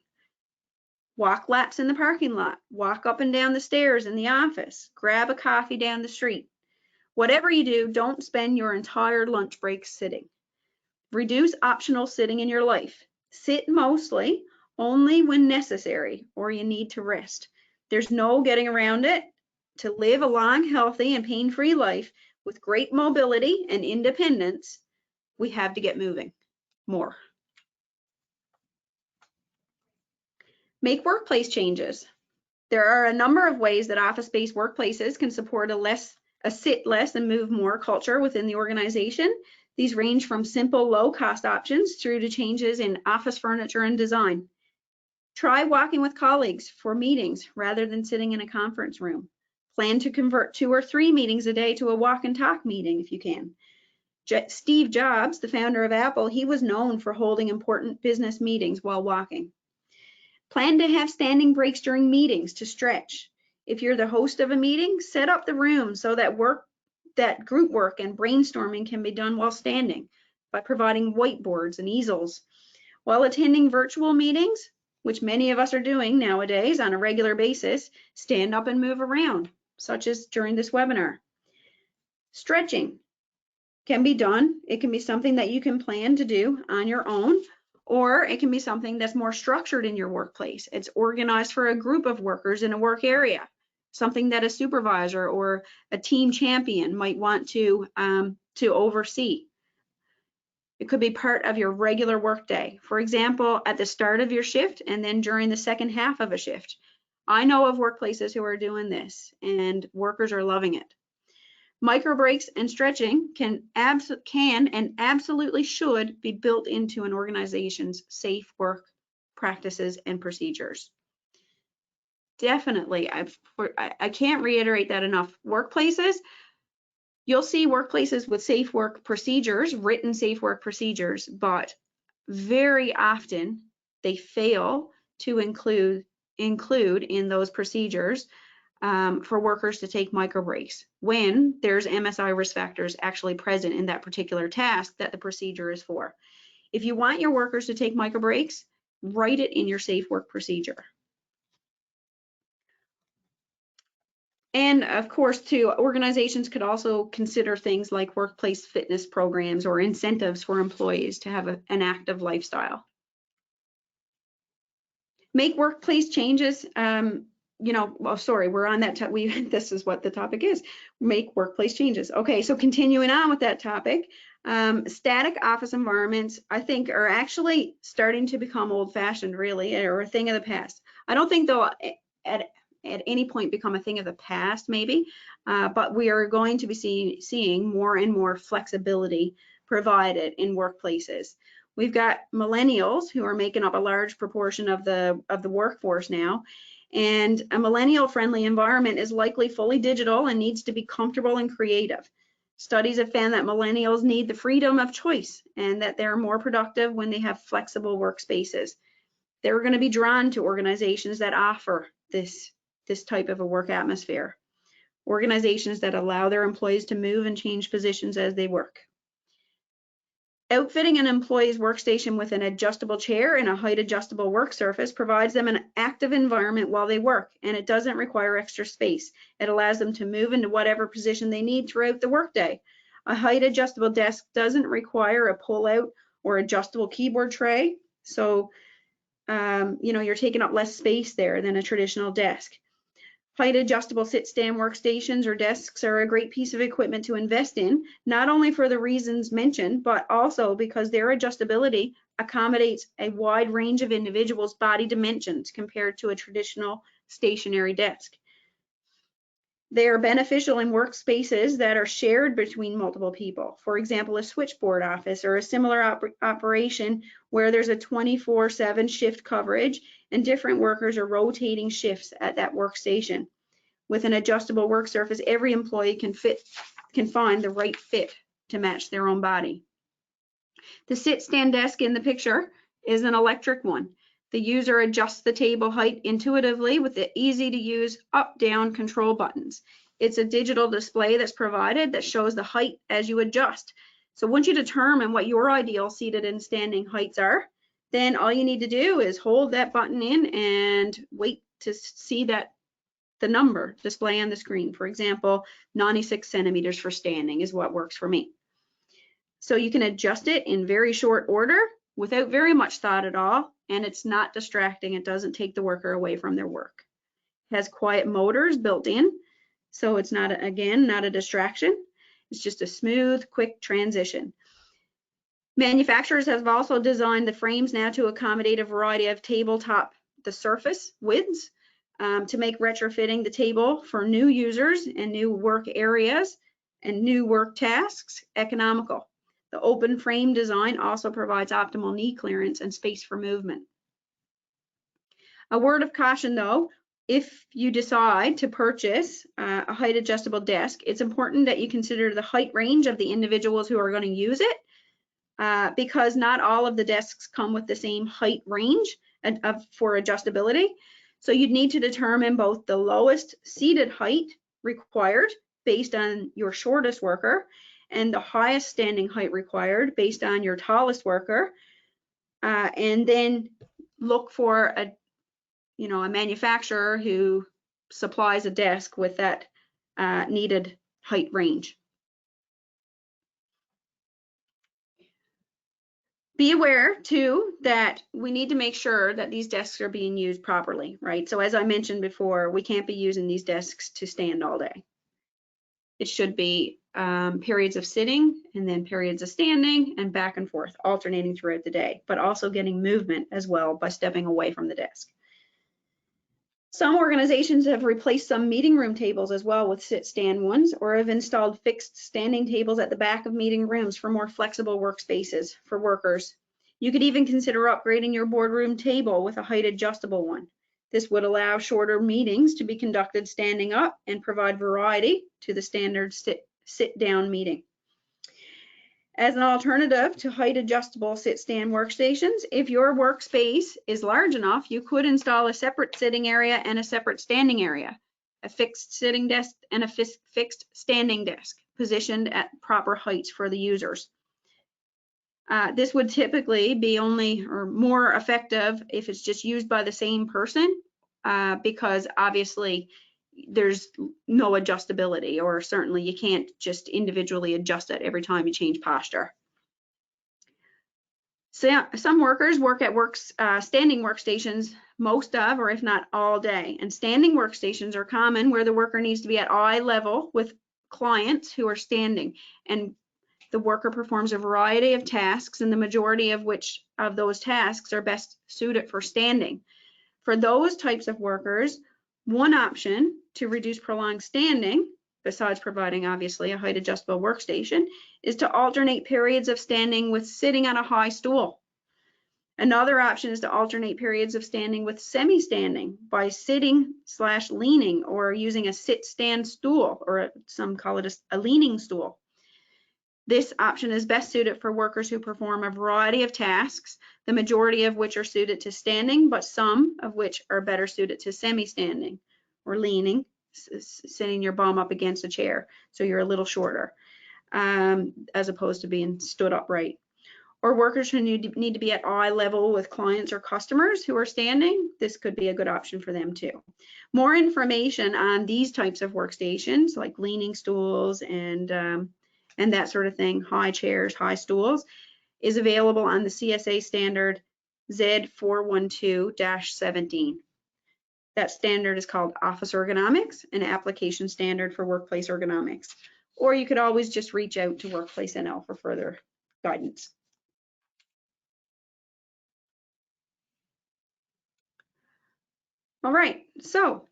Walk laps in the parking lot. Walk up and down the stairs in the office. Grab a coffee down the street. Whatever you do, don't spend your entire lunch break sitting. Reduce optional sitting in your life. Sit mostly only when necessary or you need to rest. There's no getting around it. To live a long, healthy, and pain-free life with great mobility and independence, we have to get moving more. Make workplace changes. There are a number of ways that office-based workplaces can support a sit less and move more culture within the organization. These range from simple low-cost options through to changes in office furniture and design. Try walking with colleagues for meetings rather than sitting in a conference room. Plan to convert 2 or 3 meetings a day to a walk and talk meeting if you can. Steve Jobs, the founder of Apple, he was known for holding important business meetings while walking. Plan to have standing breaks during meetings to stretch. If you're the host of a meeting, set up the room so that group work and brainstorming can be done while standing by providing whiteboards and easels. While attending virtual meetings, which many of us are doing nowadays on a regular basis, stand up and move around, such as during this webinar. Stretching can be done. It can be something that you can plan to do on your own, or it can be something that's more structured in your workplace. It's organized for a group of workers in a work area, something that a supervisor or a team champion might want to oversee. It could be part of your regular workday. For example, at the start of your shift and then during the second half of a shift. I know of workplaces who are doing this and workers are loving it. Micro breaks and stretching can and absolutely should be built into an organization's safe work practices and procedures. Definitely, I can't reiterate that enough. Workplaces, you'll see workplaces with safe work procedures, written safe work procedures, but very often they fail to include in those procedures for workers to take micro breaks when there's MSI risk factors actually present in that particular task that the procedure is for. If you want your workers to take micro breaks, write it in your safe work procedure. And of course, too, organizations could also consider things like workplace fitness programs or incentives for employees to have an active lifestyle. Make workplace changes. We're on that. This is what the topic is. Make workplace changes. Okay, so continuing on with that topic, static office environments, I think, are actually starting to become old-fashioned, really, or a thing of the past. I don't think they'll at any point become a thing of the past, maybe, but we are going to be seeing more and more flexibility provided in workplaces. We've got millennials who are making up a large proportion of the workforce now, and a millennial-friendly environment is likely fully digital and needs to be comfortable and creative. Studies have found that millennials need the freedom of choice and that they're more productive when they have flexible workspaces. They're going to be drawn to organizations that offer this type of a work atmosphere, organizations that allow their employees to move and change positions as they work. Outfitting an employee's workstation with an adjustable chair and a height adjustable work surface provides them an active environment while they work, and it doesn't require extra space. It allows them to move into whatever position they need throughout the workday. A height adjustable desk doesn't require a pull-out or adjustable keyboard tray, so you're taking up less space there than a traditional desk. Height adjustable sit-stand workstations or desks are a great piece of equipment to invest in, not only for the reasons mentioned, but also because their adjustability accommodates a wide range of individuals' body dimensions compared to a traditional stationary desk. They are beneficial in workspaces that are shared between multiple people. For example, a switchboard office or a similar operation where there's a 24/7 shift coverage and different workers are rotating shifts at that workstation. With an adjustable work surface, every employee can find the right fit to match their own body. The sit-stand desk in the picture is an electric one. The user adjusts the table height intuitively with the easy-to-use up-down control buttons. It's a digital display that's provided that shows the height as you adjust. So once you determine what your ideal seated and standing heights are, then all you need to do is hold that button in and wait to see the number display on the screen. For example, 96 centimeters for standing is what works for me. So you can adjust it in very short order without very much thought at all, and it's not distracting. It doesn't take the worker away from their work. It has quiet motors built in, so it's not a distraction. It's just a smooth, quick transition. Manufacturers have also designed the frames now to accommodate a variety of tabletop the surface widths to make retrofitting the table for new users and new work areas and new work tasks economical. The open frame design also provides optimal knee clearance and space for movement. A word of caution though, if you decide to purchase a height adjustable desk, it's important that you consider the height range of the individuals who are going to use it, because not all of the desks come with the same height range for adjustability. So you'd need to determine both the lowest seated height required based on your shortest worker and the highest standing height required based on your tallest worker, and then look for a manufacturer who supplies a desk with that needed height range. Be aware too that we need to make sure that these desks are being used properly, right? So as I mentioned before, we can't be using these desks to stand all day. It should be periods of sitting and then periods of standing and back and forth, alternating throughout the day, but also getting movement as well by stepping away from the desk. Some organizations have replaced some meeting room tables as well with sit-stand ones, or have installed fixed standing tables at the back of meeting rooms for more flexible workspaces for workers. You could even consider upgrading your boardroom table with a height adjustable one. This would allow shorter meetings to be conducted standing up and provide variety to the standard sit-down meeting. As an alternative to height adjustable sit-stand workstations, if your workspace is large enough, you could install a separate sitting area and a separate standing area, a fixed sitting desk and a fixed standing desk positioned at proper heights for the users. This would typically be only or more effective if it's just used by the same person, because obviously there's no adjustability, or certainly you can't just individually adjust it every time you change posture. So some workers work at standing workstations most of, or if not all day, and standing workstations are common where the worker needs to be at eye level with clients who are standing, and the worker performs a variety of tasks, and the majority of which of those tasks are best suited for standing. For those types of workers, one option to reduce prolonged standing, besides providing obviously a height adjustable workstation, is to alternate periods of standing with sitting on a high stool. Another option is to alternate periods of standing with semi-standing by sitting/leaning, or using a sit-stand stool, or some call it a leaning stool. This option is best suited for workers who perform a variety of tasks, the majority of which are suited to standing, but some of which are better suited to semi-standing or leaning, sitting your bum up against a chair, so you're a little shorter, as opposed to being stood upright. Or workers who need to be at eye level with clients or customers who are standing, this could be a good option for them too. More information on these types of workstations, like leaning stools and that sort of thing, high chairs, high stools, is available on the CSA standard Z412-17. That standard is called Office Ergonomics, an application standard for workplace ergonomics. Or you could always just reach out to Workplace NL for further guidance. All right, so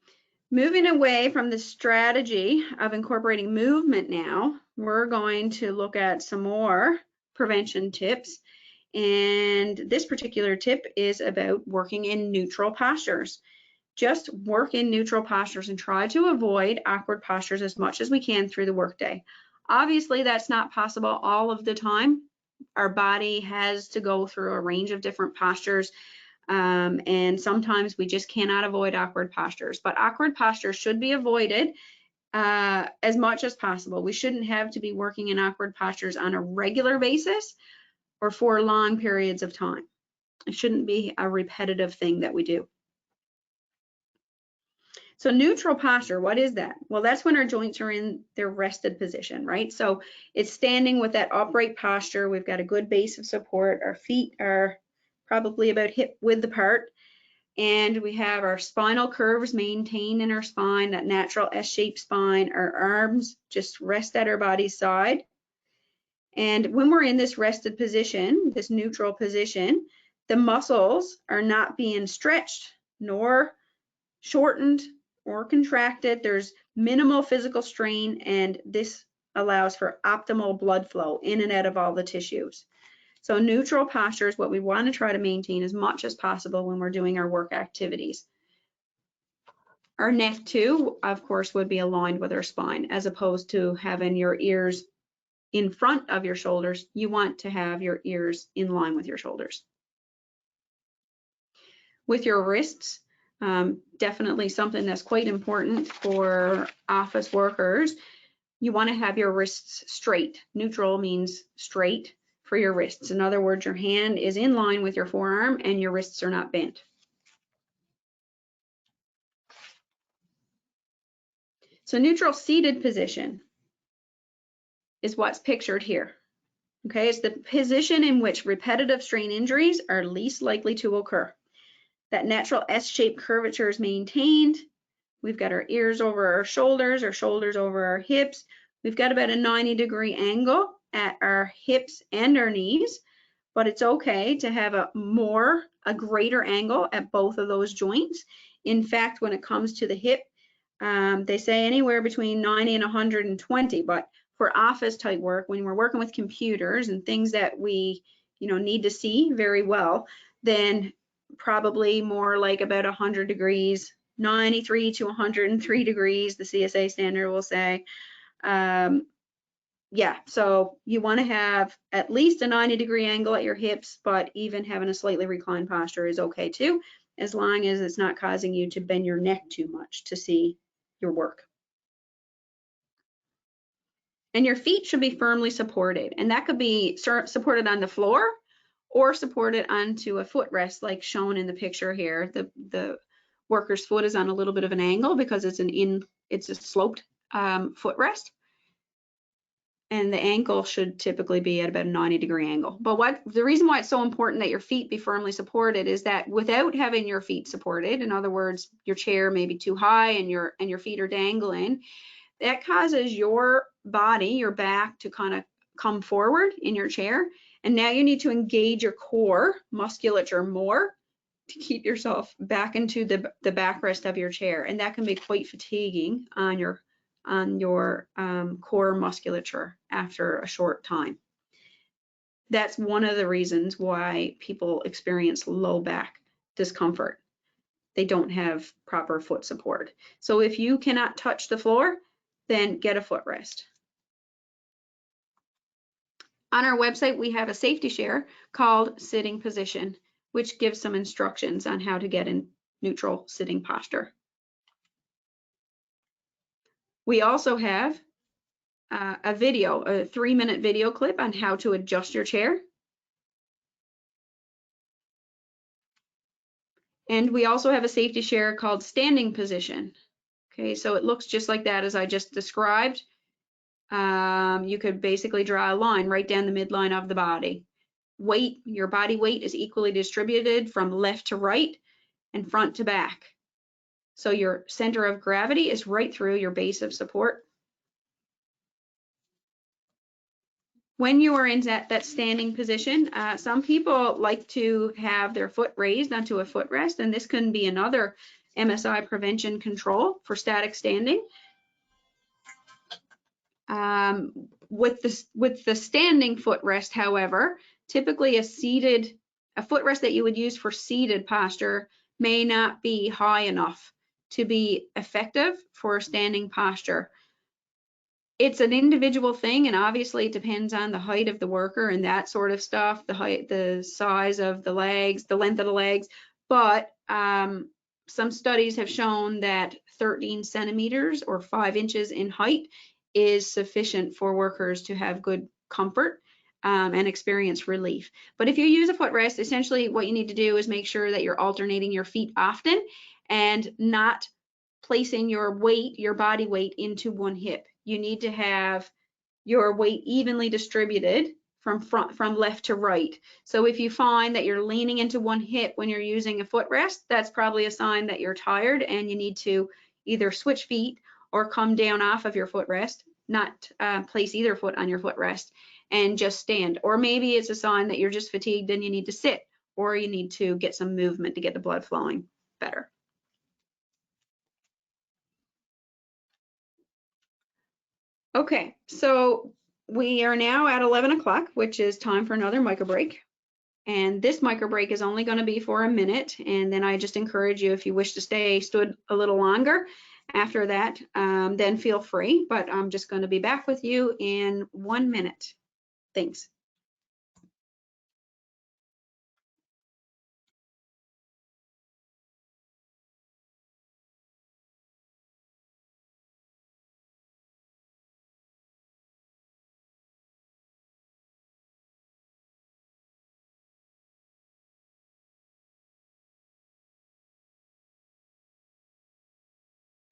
moving away from the strategy of incorporating movement now, we're going to look at some more prevention tips. And this particular tip is about working in neutral postures. Just work in neutral postures and try to avoid awkward postures as much as we can through the workday. Obviously, that's not possible all of the time. Our body has to go through a range of different postures. And sometimes we just cannot avoid awkward postures, but awkward postures should be avoided as much as possible. We shouldn't have to be working in awkward postures on a regular basis or for long periods of time. It shouldn't be a repetitive thing that we do. So neutral posture, what is that? Well, that's when our joints are in their rested position, right? So it's standing with that upright posture. We've got a good base of support. Our feet are probably about hip width apart, and we have our spinal curves maintained in our spine, that natural S-shaped spine. Our arms just rest at our body's side. And when we're in this rested position, this neutral position, the muscles are not being stretched nor shortened or contracted. There's minimal physical strain, and this allows for optimal blood flow in and out of all the tissues. So neutral posture is what we want to try to maintain as much as possible when we're doing our work activities. Our neck too, of course, would be aligned with our spine, as opposed to having your ears in front of your shoulders. You want to have your ears in line with your shoulders. With your wrists, definitely something that's quite important for office workers. You want to have your wrists straight. Neutral means straight for your wrists. In other words, your hand is in line with your forearm and your wrists are not bent. So neutral seated position is what's pictured here. Okay, it's the position in which repetitive strain injuries are least likely to occur. That natural S-shaped curvature is maintained. We've got our ears over our shoulders over our hips. We've got about a 90-degree angle at our hips and our knees, but it's okay to have a greater angle at both of those joints. In fact, when it comes to the hip, they say anywhere between 90 and 120, but for office type work, when we're working with computers and things that we, need to see very well, then probably more like about 100 degrees, 93 to 103 degrees, the CSA standard will say. Yeah, so you want to have at least a 90-degree angle at your hips, but even having a slightly reclined posture is okay too, as long as it's not causing you to bend your neck too much to see your work. And your feet should be firmly supported, and that could be supported on the floor or supported onto a footrest like shown in the picture here. The worker's foot is on a little bit of an angle because it's a sloped footrest, and the ankle should typically be at about a 90-degree angle. But the reason why it's so important that your feet be firmly supported is that without having your feet supported, in other words, your chair may be too high and your feet are dangling, that causes your body, your back, to kind of come forward in your chair. And now you need to engage your core musculature more to keep yourself back into the backrest of your chair. And that can be quite fatiguing on your core musculature after a short time. That's one of the reasons why people experience low back discomfort. They don't have proper foot support. So if you cannot touch the floor, then get a footrest. On our website, we have a safety share called Sitting Position, which gives some instructions on how to get in neutral sitting posture. We also have a 3-minute video clip on how to adjust your chair. And we also have a safety share called Standing Position. Okay, so it looks just like that as I just described. You could basically draw a line right down the midline of the body. Your body weight is equally distributed from left to right and front to back. So your center of gravity is right through your base of support. When you are in that standing position, some people like to have their foot raised onto a footrest, and this can be another MSI prevention control for static standing. With the standing footrest, however, typically a footrest that you would use for seated posture may not be high enough to be effective for standing posture. It's an individual thing, and obviously it depends on the height of the worker and that sort of stuff, the height, the size of the legs, the length of the legs. But some studies have shown that 13 centimeters or 5 inches in height is sufficient for workers to have good comfort and experience relief. But if you use a footrest, essentially what you need to do is make sure that you're alternating your feet often and not placing your body weight into one hip. You need to have your weight evenly distributed from left to right. So if you find that you're leaning into one hip when you're using a footrest, that's probably a sign that you're tired and you need to either switch feet or come down off of your footrest, not place either foot on your footrest and just stand. Or maybe it's a sign that you're just fatigued and you need to sit, or you need to get some movement to get the blood flowing better. Okay, so we are now at 11 o'clock, which is time for another micro break. And this micro break is only going to be for a minute. And then I just encourage you, if you wish to stay stood a little longer after that, then feel free. But I'm just going to be back with you in 1 minute. Thanks.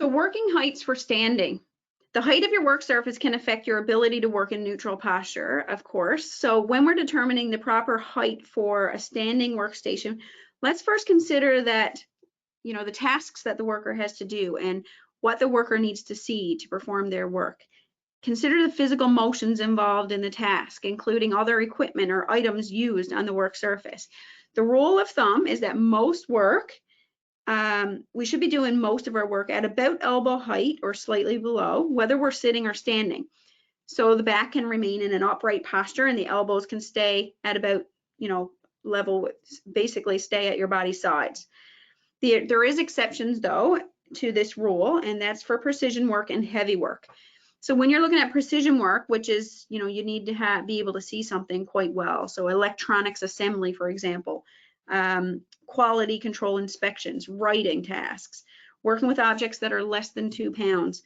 So working heights for standing. The height of your work surface can affect your ability to work in neutral posture, of course. So when we're determining the proper height for a standing workstation, let's first consider that, the tasks that the worker has to do and what the worker needs to see to perform their work. Consider the physical motions involved in the task, including other equipment or items used on the work surface. The rule of thumb is that most work, we should be doing most of our work at about elbow height or slightly below, whether we're sitting or standing. So the back can remain in an upright posture and the elbows can stay at about, level, basically stay at your body sides. There is exceptions though to this rule, and that's for precision work and heavy work. So when you're looking at precision work, which is, you need to be able to see something quite well. So electronics assembly, for example, quality control inspections, writing tasks, working with objects that are less than 2 pounds.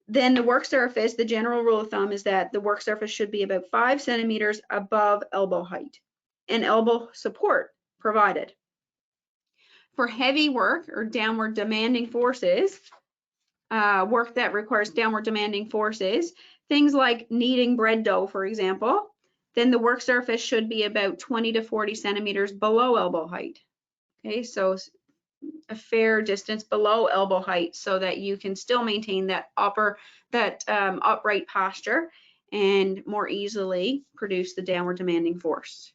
Then the work surface, the general rule of thumb is that the work surface should be about 5 centimeters above elbow height and elbow support provided. For heavy work or downward demanding forces, work that requires downward demanding forces, things like kneading bread dough, for example, then the work surface should be about 20 to 40 centimeters below elbow height. Okay, so a fair distance below elbow height so that you can still maintain that upright posture and more easily produce the downward demanding force.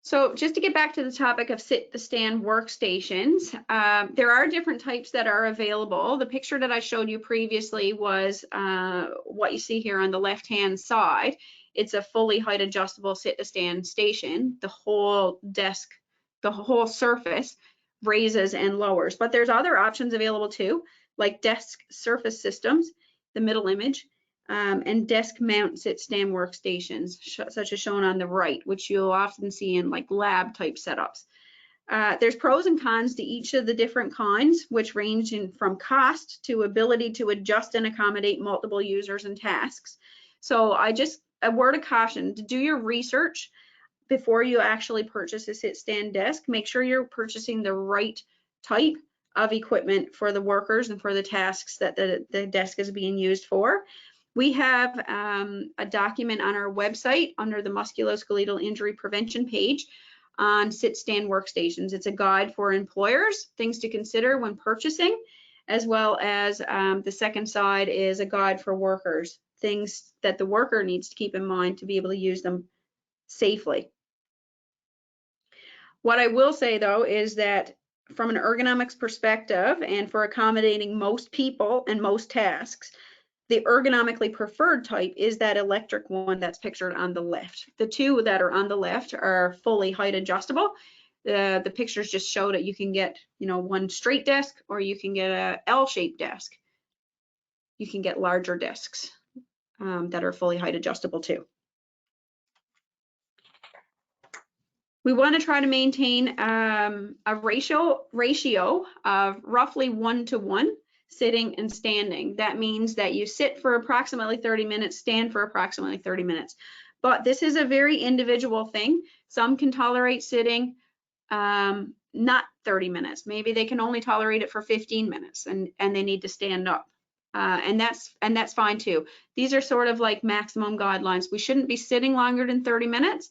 So just to get back to the topic of sit to stand workstations, there are different types that are available. The picture that I showed you previously was what you see here on the left-hand side. It's a fully height adjustable sit to stand station. The whole desk, the whole surface raises and lowers, but there's other options available too, like desk surface systems, the middle image, and desk mount sit stand workstations, such as shown on the right, which you'll often see in like lab type setups. There's pros and cons to each of the different kinds, which range from cost to ability to adjust and accommodate multiple users and tasks. So a word of caution, to do your research before you actually purchase a sit stand desk. Make sure you're purchasing the right type of equipment for the workers and for the tasks that the desk is being used for. We have a document on our website under the Musculoskeletal Injury Prevention page on sit-stand workstations. It's a guide for employers, things to consider when purchasing, as well as the second side is a guide for workers, things that the worker needs to keep in mind to be able to use them safely. What I will say though is that from an ergonomics perspective and for accommodating most people and most tasks, the ergonomically preferred type is that electric one that's pictured on the left. The two that are on the left are fully height adjustable. The pictures just show that you can get, one straight desk or you can get a L-shaped desk. You can get larger desks that are fully height adjustable too. We want to try to maintain a ratio of roughly 1 to 1. Sitting and standing. That means that you sit for approximately 30 minutes, stand for approximately 30 minutes. But this is a very individual thing. Some can tolerate sitting not 30 minutes. Maybe they can only tolerate it for 15 minutes and they need to stand up. And that's fine too. These are sort of like maximum guidelines. We shouldn't be sitting longer than 30 minutes.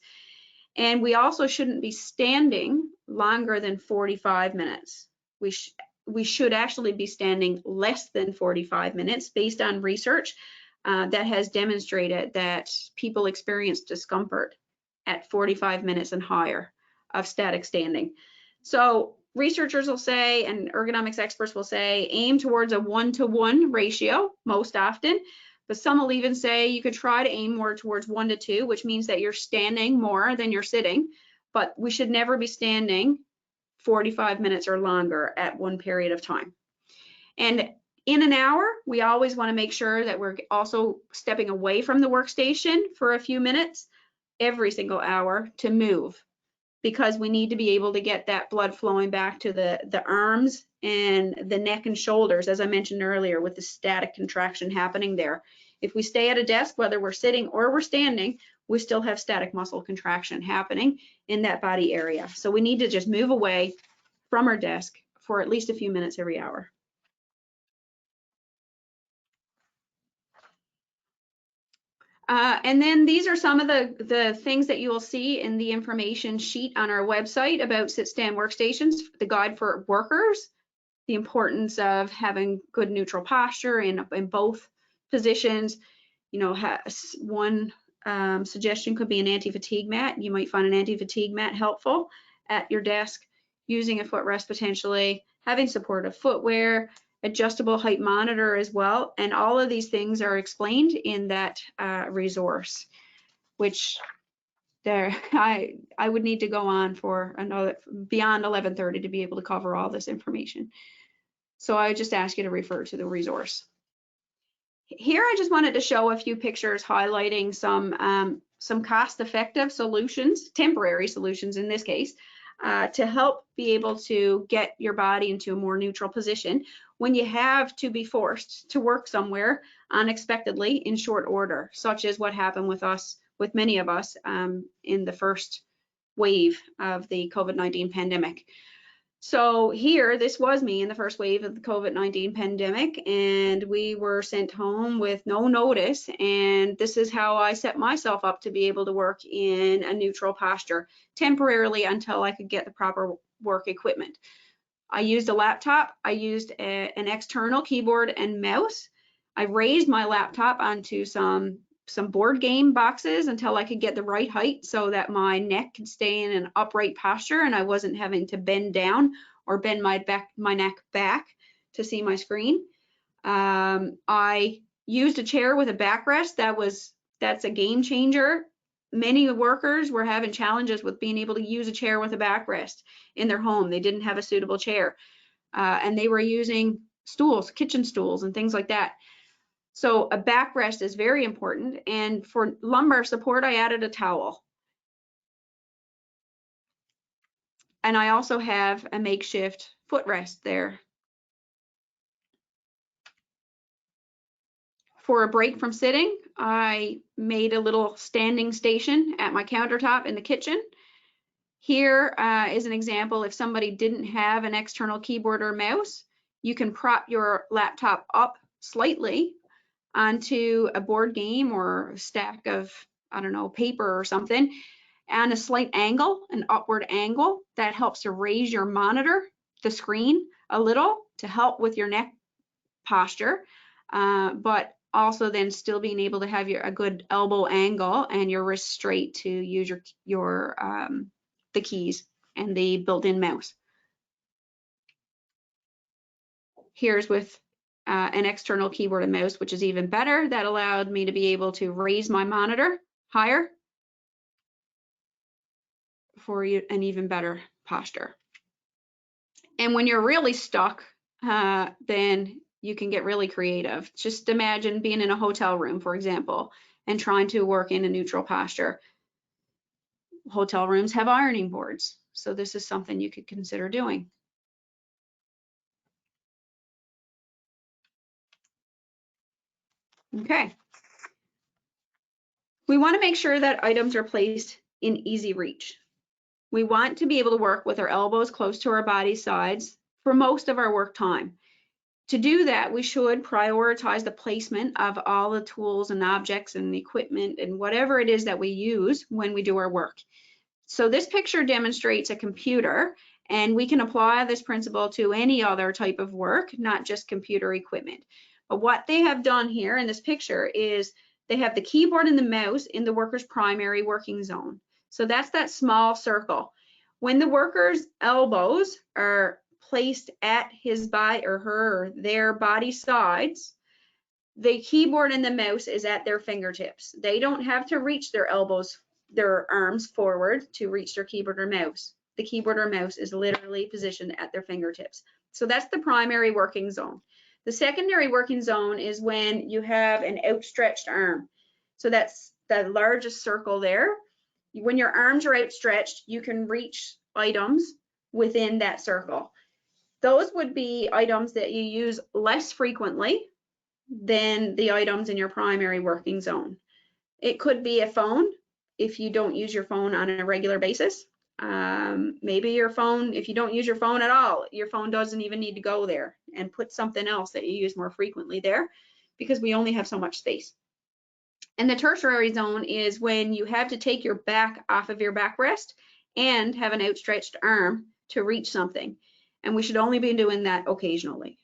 And we also shouldn't be standing longer than 45 minutes. We should actually be standing less than 45 minutes based on research that has demonstrated that people experience discomfort at 45 minutes and higher of static standing. So researchers will say, and ergonomics experts will say, aim towards a 1-to-1 ratio most often, but some will even say you could try to aim more towards 1-to-2, which means that you're standing more than you're sitting, but we should never be standing 45 minutes or longer at one period of time. And in an hour, we always want to make sure that we're also stepping away from the workstation for a few minutes every single hour to move, because we need to be able to get that blood flowing back to the arms and the neck and shoulders, as I mentioned earlier, with the static contraction happening there. If we stay at a desk, whether we're sitting or we're standing, we still have static muscle contraction happening in that body area. So we need to just move away from our desk for at least a few minutes every hour. And then these are some of the things that you will see in the information sheet on our website about sit-stand workstations, the guide for workers, the importance of having good neutral posture in both positions. You know, one suggestion could be an anti-fatigue mat. You might find an anti-fatigue mat helpful at your desk, using a footrest potentially, having supportive footwear, adjustable height monitor as well. And all of these things are explained in that resource, which I would need to go on for another beyond 11:30 to be able to cover all this information. So I just ask you to refer to the resource. Here I just wanted to show a few pictures highlighting some cost-effective solutions, temporary solutions in this case, to help be able to get your body into a more neutral position when you have to be forced to work somewhere unexpectedly in short order, such as what happened with many of us in the first wave of the COVID-19 pandemic. So here, this was me in the first wave of the COVID-19 pandemic, and we were sent home with no notice, and this is how I set myself up to be able to work in a neutral posture temporarily until I could get the proper work equipment. I used a laptop, I used an external keyboard and mouse. I raised my laptop onto some board game boxes until I could get the right height so that my neck could stay in an upright posture and I wasn't having to bend down or bend my neck back to see my screen. I used a chair with a backrest. That's a game changer. Many workers were having challenges with being able to use a chair with a backrest in their home. They didn't have a suitable chair, and they were using stools, kitchen stools, and things like that. So a backrest is very important, and for lumbar support, I added a towel. And I also have a makeshift footrest there. For a break from sitting, I made a little standing station at my countertop in the kitchen. Here is an example. If somebody didn't have an external keyboard or mouse, you can prop your laptop up slightly onto a board game or a stack of, I don't know, paper or something, and a slight angle, an upward angle that helps to raise your monitor, the screen, a little to help with your neck posture, but also then still being able to have a good elbow angle and your wrist straight to use the keys and the built-in mouse. Here's with an external keyboard and mouse, which is even better. That allowed me to be able to raise my monitor higher for an even better posture. And when you're really stuck, then you can get really creative. Just imagine being in a hotel room, for example, and trying to work in a neutral posture. Hotel rooms have ironing boards, so this is something you could consider doing. Okay. We want to make sure that items are placed in easy reach. We want to be able to work with our elbows close to our body sides for most of our work time. To do that, we should prioritize the placement of all the tools and objects and equipment and whatever it is that we use when we do our work. So this picture demonstrates a computer, and we can apply this principle to any other type of work, not just computer equipment. But what they have done here in this picture is they have the keyboard and the mouse in the worker's primary working zone. So that's that small circle. When the worker's elbows are placed at his body or her or their body sides, the keyboard and the mouse is at their fingertips. They don't have to reach their elbows, their arms forward to reach their keyboard or mouse. The keyboard or mouse is literally positioned at their fingertips. So that's the primary working zone. The secondary working zone is when you have an outstretched arm. So that's the largest circle there. When your arms are outstretched, you can reach items within that circle. Those would be items that you use less frequently than the items in your primary working zone. It could be a phone if you don't use your phone on a regular basis. Maybe your phone, if you don't use your phone at all, your phone doesn't even need to go there, and put something else that you use more frequently there, because we only have so much space. And the tertiary zone is when you have to take your back off of your backrest and have an outstretched arm to reach something. And we should only be doing that occasionally.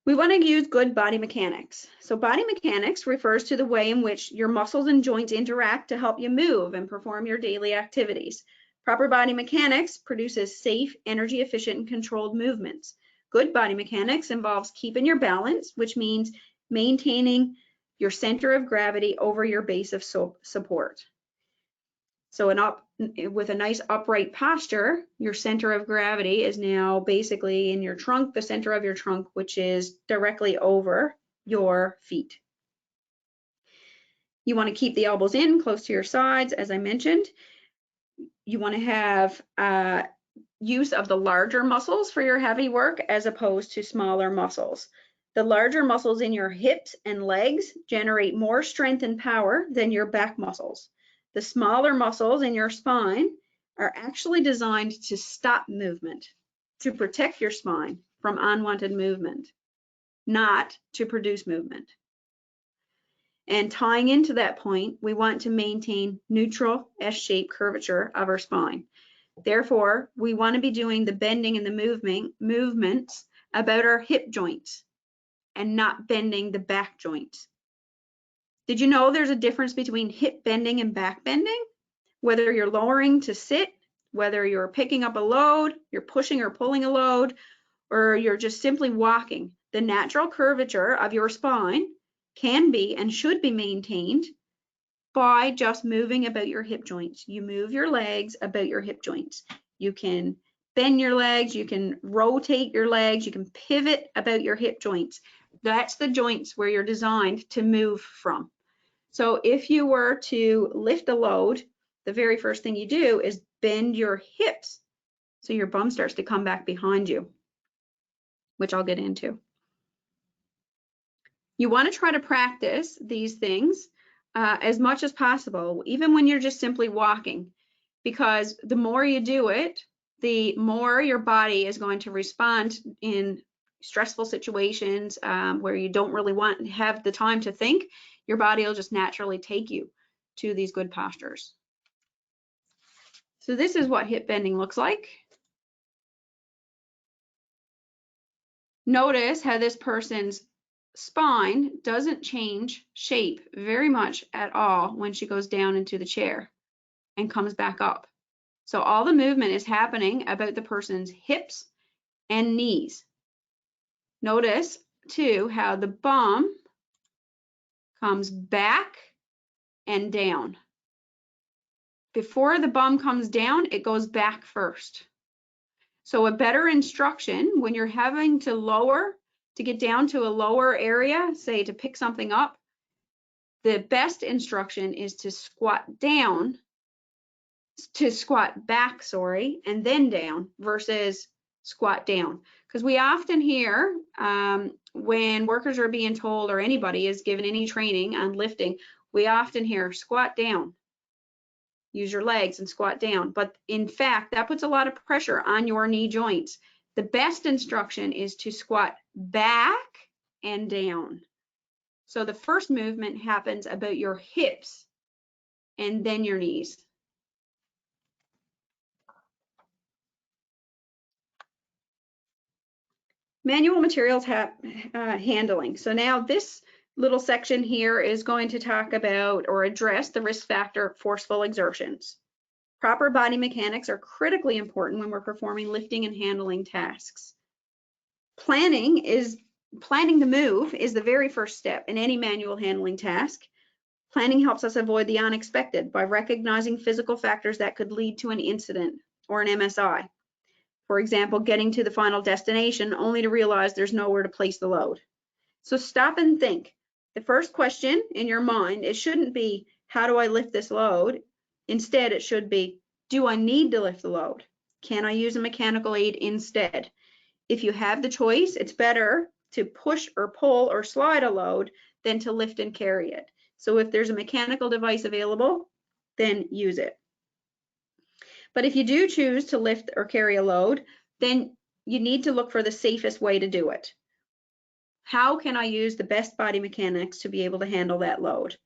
We want to use good body mechanics. So body mechanics refers to the way in which your muscles and joints interact to help you move and perform your daily activities. Proper body mechanics produces safe, energy efficient, and controlled movements. Good body mechanics involves keeping your balance, which means maintaining your center of gravity over your base of support. So with a nice upright posture, your center of gravity is now basically in your trunk, the center of your trunk, which is directly over your feet. You want to keep the elbows in close to your sides, as I mentioned. You want to have use of the larger muscles for your heavy work as opposed to smaller muscles. The larger muscles in your hips and legs generate more strength and power than your back muscles. The smaller muscles in your spine are actually designed to stop movement, to protect your spine from unwanted movement, not to produce movement. And tying into that point, we want to maintain neutral S-shaped curvature of our spine. Therefore, we want to be doing the bending and the movements about our hip joints and not bending the back joints. Did you know there's a difference between hip bending and back bending? Whether you're lowering to sit, whether you're picking up a load, you're pushing or pulling a load, or you're just simply walking, the natural curvature of your spine can be and should be maintained by just moving about your hip joints. You move your legs about your hip joints. You can bend your legs, you can rotate your legs, you can pivot about your hip joints. That's the joints where you're designed to move from. So if you were to lift a load, the very first thing you do is bend your hips so your bum starts to come back behind you, which I'll get into. You want to try to practice these things as much as possible, even when you're just simply walking, because the more you do it, the more your body is going to respond in stressful situations where you don't really have the time to think. Your body will just naturally take you to these good postures. So this is what hip bending looks like. Notice how this person's spine doesn't change shape very much at all when she goes down into the chair and comes back up. So all the movement is happening about the person's hips and knees. Notice too how the bum comes back and down. Before the bum comes down, it goes back first. So a better instruction when you're having to lower, to get down to a lower area, say to pick something up, the best instruction is to squat down, to squat back, sorry, and then down versus squat down. Because we often hear when workers are being told, or anybody is given any training on lifting, we often hear squat down. Use your legs and squat down. But in fact, that puts a lot of pressure on your knee joints. The best instruction is to squat back and down. So the first movement happens about your hips and then your knees. Manual materials handling. So now this little section here is going to talk about or address the risk factor forceful exertions. Proper body mechanics are critically important when we're performing lifting and handling tasks. Planning the move is the very first step in any manual handling task. Planning helps us avoid the unexpected by recognizing physical factors that could lead to an incident or an MSI. For example, getting to the final destination only to realize there's nowhere to place the load. So stop and think. The first question in your mind, it shouldn't be, how do I lift this load? Instead, it should be, do I need to lift the load? Can I use a mechanical aid instead? If you have the choice, it's better to push or pull or slide a load than to lift and carry it. So if there's a mechanical device available, then use it. But if you do choose to lift or carry a load, then you need to look for the safest way to do it. How can I use the best body mechanics to be able to handle that load?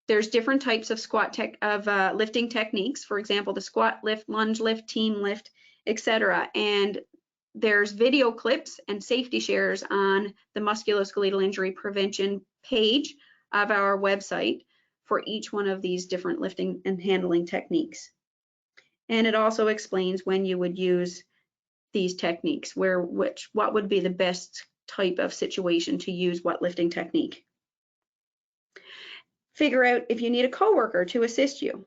There's different types of lifting techniques. For example, the squat lift, lunge lift, team lift, etc. And there's video clips and safety shares on the Musculoskeletal Injury Prevention page of our website for each one of these different lifting and handling techniques. And it also explains when you would use these techniques, what would be the best type of situation to use what lifting technique. Figure out if you need a coworker to assist you.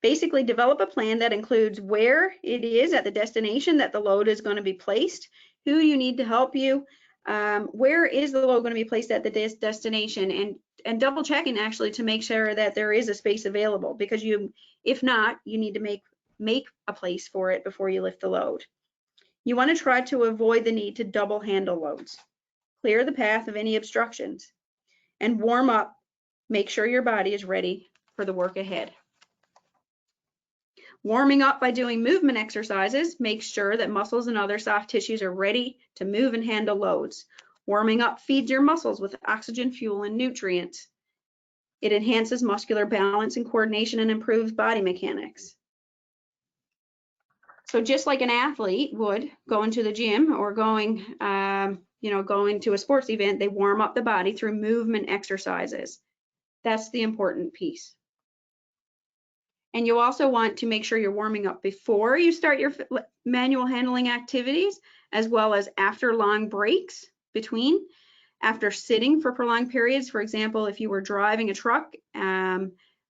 Basically, develop a plan that includes where it is at the destination that the load is going to be placed, who you need to help you, where is the load going to be placed at the destination, and double checking actually to make sure that there is a space available, because if not, you need to make a place for it before you lift the load. You want to try to avoid the need to double handle loads. Clear the path of any obstructions and warm up. Make sure your body is ready for the work ahead. Warming up by doing movement exercises makes sure that muscles and other soft tissues are ready to move and handle loads. Warming up feeds your muscles with oxygen, fuel, and nutrients. It enhances muscular balance and coordination and improves body mechanics. So just like an athlete would going to the gym or going to a sports event, they warm up the body through movement exercises. That's the important piece. And you also want to make sure you're warming up before you start your manual handling activities, as well as after long breaks between, after sitting for prolonged periods. For example, if you were driving a truck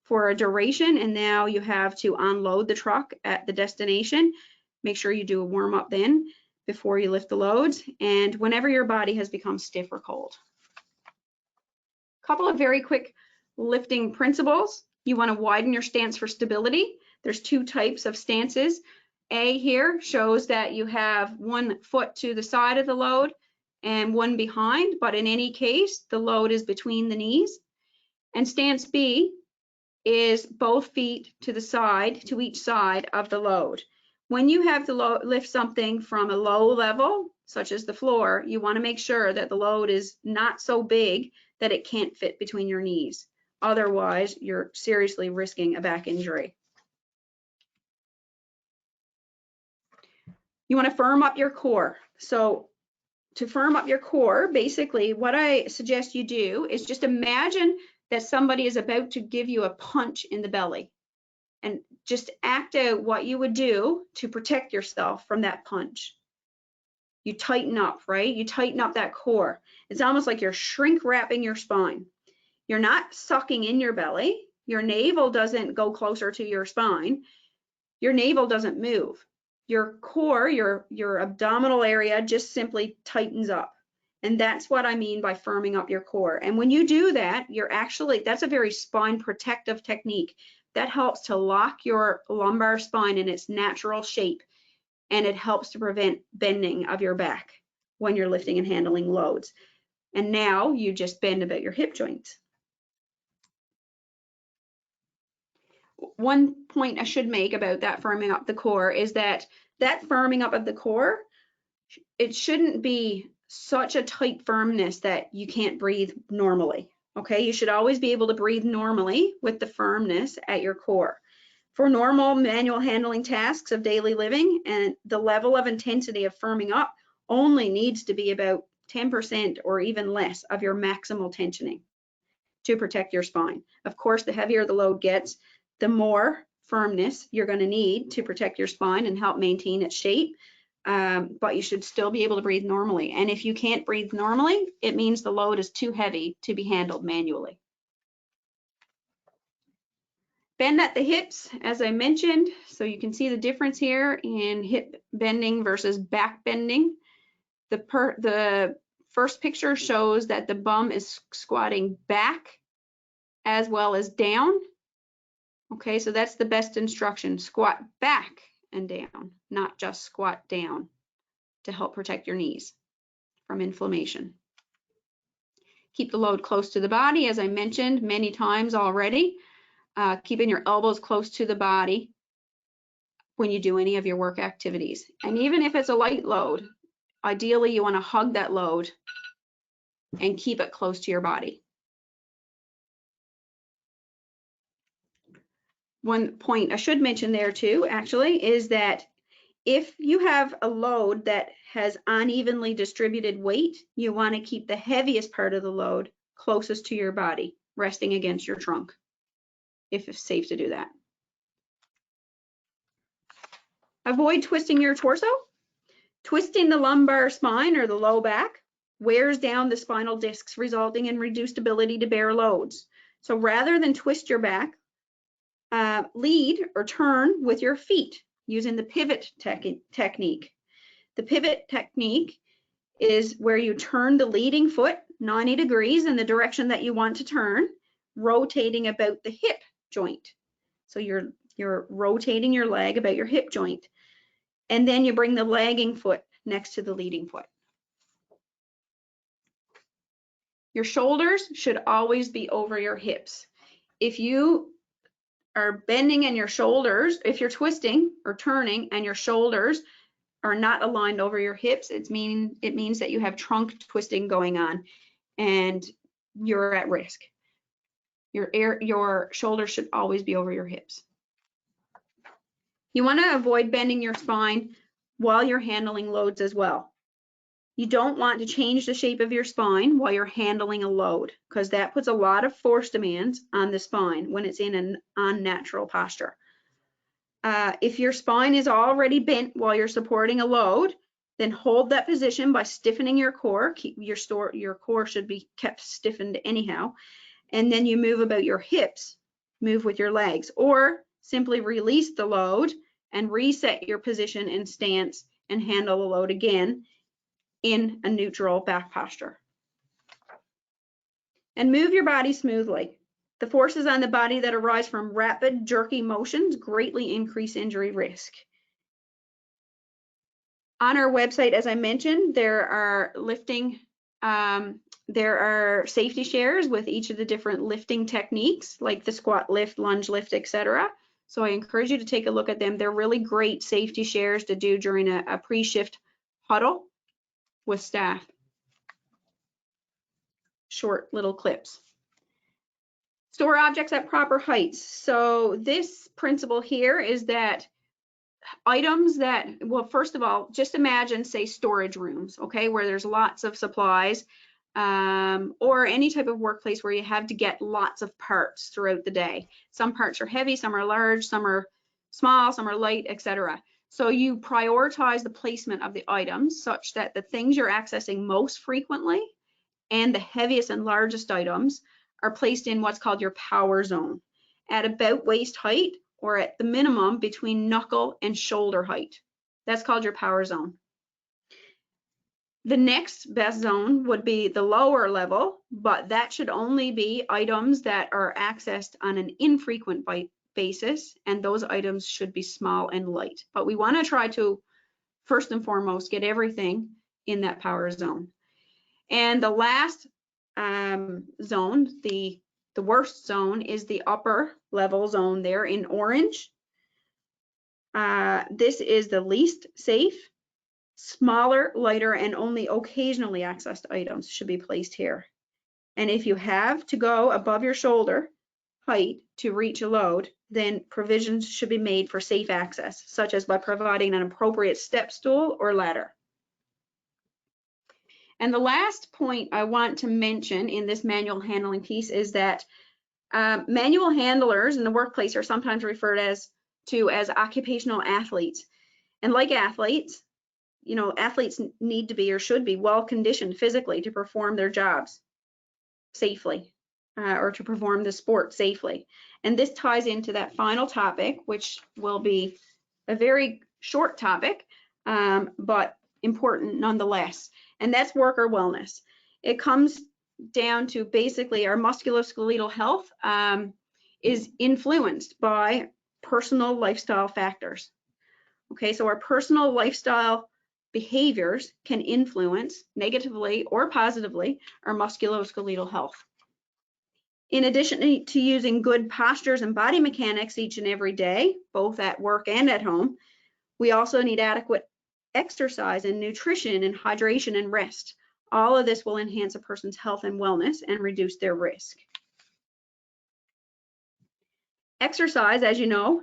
for a duration and now you have to unload the truck at the destination, make sure you do a warm up then before you lift the loads, and whenever your body has become stiff or cold. A couple of very quick lifting principles. You want to widen your stance for stability. There's two types of stances. A here shows that you have one foot to the side of the load and one behind, but in any case, the load is between the knees. And stance B is both feet to the side, to each side of the load. When you have to lift something from a low level, such as the floor, you want to make sure that the load is not so big that it can't fit between your knees. Otherwise, you're seriously risking a back injury. You want to firm up your core. So to firm up your core, basically what I suggest you do is just imagine that somebody is about to give you a punch in the belly, and just act out what you would do to protect yourself from that punch. You tighten up, right? You tighten up that core. It's almost like you're shrink wrapping your spine. You're not sucking in your belly. Your navel doesn't go closer to your spine. Your navel doesn't move. Your core, your abdominal area just simply tightens up. And that's what I mean by firming up your core. And when you do that, that's a very spine protective technique. That helps to lock your lumbar spine in its natural shape, and it helps to prevent bending of your back when you're lifting and handling loads. And now you just bend about your hip joints. One point I should make about that firming up the core is that firming up of the core, it shouldn't be such a tight firmness that you can't breathe normally. Okay, you should always be able to breathe normally with the firmness at your core. For normal manual handling tasks of daily living, and the level of intensity of firming up only needs to be about 10% or even less of your maximal tensioning. to protect your spine. Of course, the heavier the load gets, the more firmness you're going to need to protect your spine and help maintain its shape. But you should still be able to breathe normally. And if you can't breathe normally, it means the load is too heavy to be handled manually. Bend at the hips, as I mentioned, so you can see the difference here in hip bending versus back bending. The first picture shows that the bum is squatting back as well as down. Okay, so that's the best instruction. Squat back and down, not just squat down, to help protect your knees from inflammation. Keep the load close to the body, as I mentioned many times already. Keeping your elbows close to the body when you do any of your work activities. And even if it's a light load, ideally you want to hug that load and keep it close to your body. One point I should mention there too, actually, is that if you have a load that has unevenly distributed weight, you want to keep the heaviest part of the load closest to your body, resting against your trunk, if it's safe to do that. Avoid twisting your torso. Twisting the lumbar spine or the low back wears down the spinal discs, resulting in reduced ability to bear loads. So rather than twist your back, lead or turn with your feet using the pivot technique. The pivot technique is where you turn the leading foot 90 degrees in the direction that you want to turn, rotating about the hip joint. So you're rotating your leg about your hip joint. And then you bring the lagging foot next to the leading foot. Your shoulders should always be over your hips. If you are bending in your shoulders, if you're twisting or turning and your shoulders are not aligned over your hips, it means that you have trunk twisting going on and you're at risk. Your shoulders should always be over your hips. You want to avoid bending your spine while you're handling loads as well. You don't want to change the shape of your spine while you're handling a load, because that puts a lot of force demands on the spine when it's in an unnatural posture. If your spine is already bent while you're supporting a load, then hold that position by stiffening your core. Your core should be kept stiffened anyhow. And then you move about your hips, move with your legs, or simply release the load and reset your position and stance and handle the load again in a neutral back posture. And move your body smoothly. The forces on the body that arise from rapid, jerky motions greatly increase injury risk. On our website, as I mentioned, there are safety shares with each of the different lifting techniques, like the squat lift, lunge lift, etc. So I encourage you to take a look at them. They're really great safety shares to do during a pre-shift huddle with staff. Short little clips. Store objects at proper heights. So this principle here is that items that, well, first of all, just imagine, say, storage rooms, okay, where there's lots of supplies, or any type of workplace where you have to get lots of parts throughout the day. Some parts are heavy, some are large, some are small, some are light, etc. So you prioritize the placement of the items such that the things you're accessing most frequently and the heaviest and largest items are placed in what's called your power zone at about waist height, or at the minimum between knuckle and shoulder height. That's called your power zone. The next best zone would be the lower level, but that should only be items that are accessed on an infrequent basis, and those items should be small and light. But we want to try to, first and foremost, get everything in that power zone. And the last zone, the worst zone, is the upper level zone there in orange. This is the least safe. Smaller, lighter, and only occasionally accessed items should be placed here. And if you have to go above your shoulder height to reach a load, then provisions should be made for safe access, such as by providing an appropriate step stool or ladder. And the last point I want to mention in this manual handling piece is that manual handlers in the workplace are sometimes referred to as occupational athletes. And like athletes, you know, athletes need to be or should be well conditioned physically to perform their jobs safely, or to perform the sport safely. And this ties into that final topic, which will be a very short topic, but important nonetheless. And that's worker wellness. It comes down to basically our musculoskeletal health is influenced by personal lifestyle factors. Okay, so our personal lifestyle behaviors can influence negatively or positively our musculoskeletal health. In addition to using good postures and body mechanics each and every day, both at work and at home, we also need adequate exercise and nutrition and hydration and rest. All of this will enhance a person's health and wellness and reduce their risk. Exercise, as you know,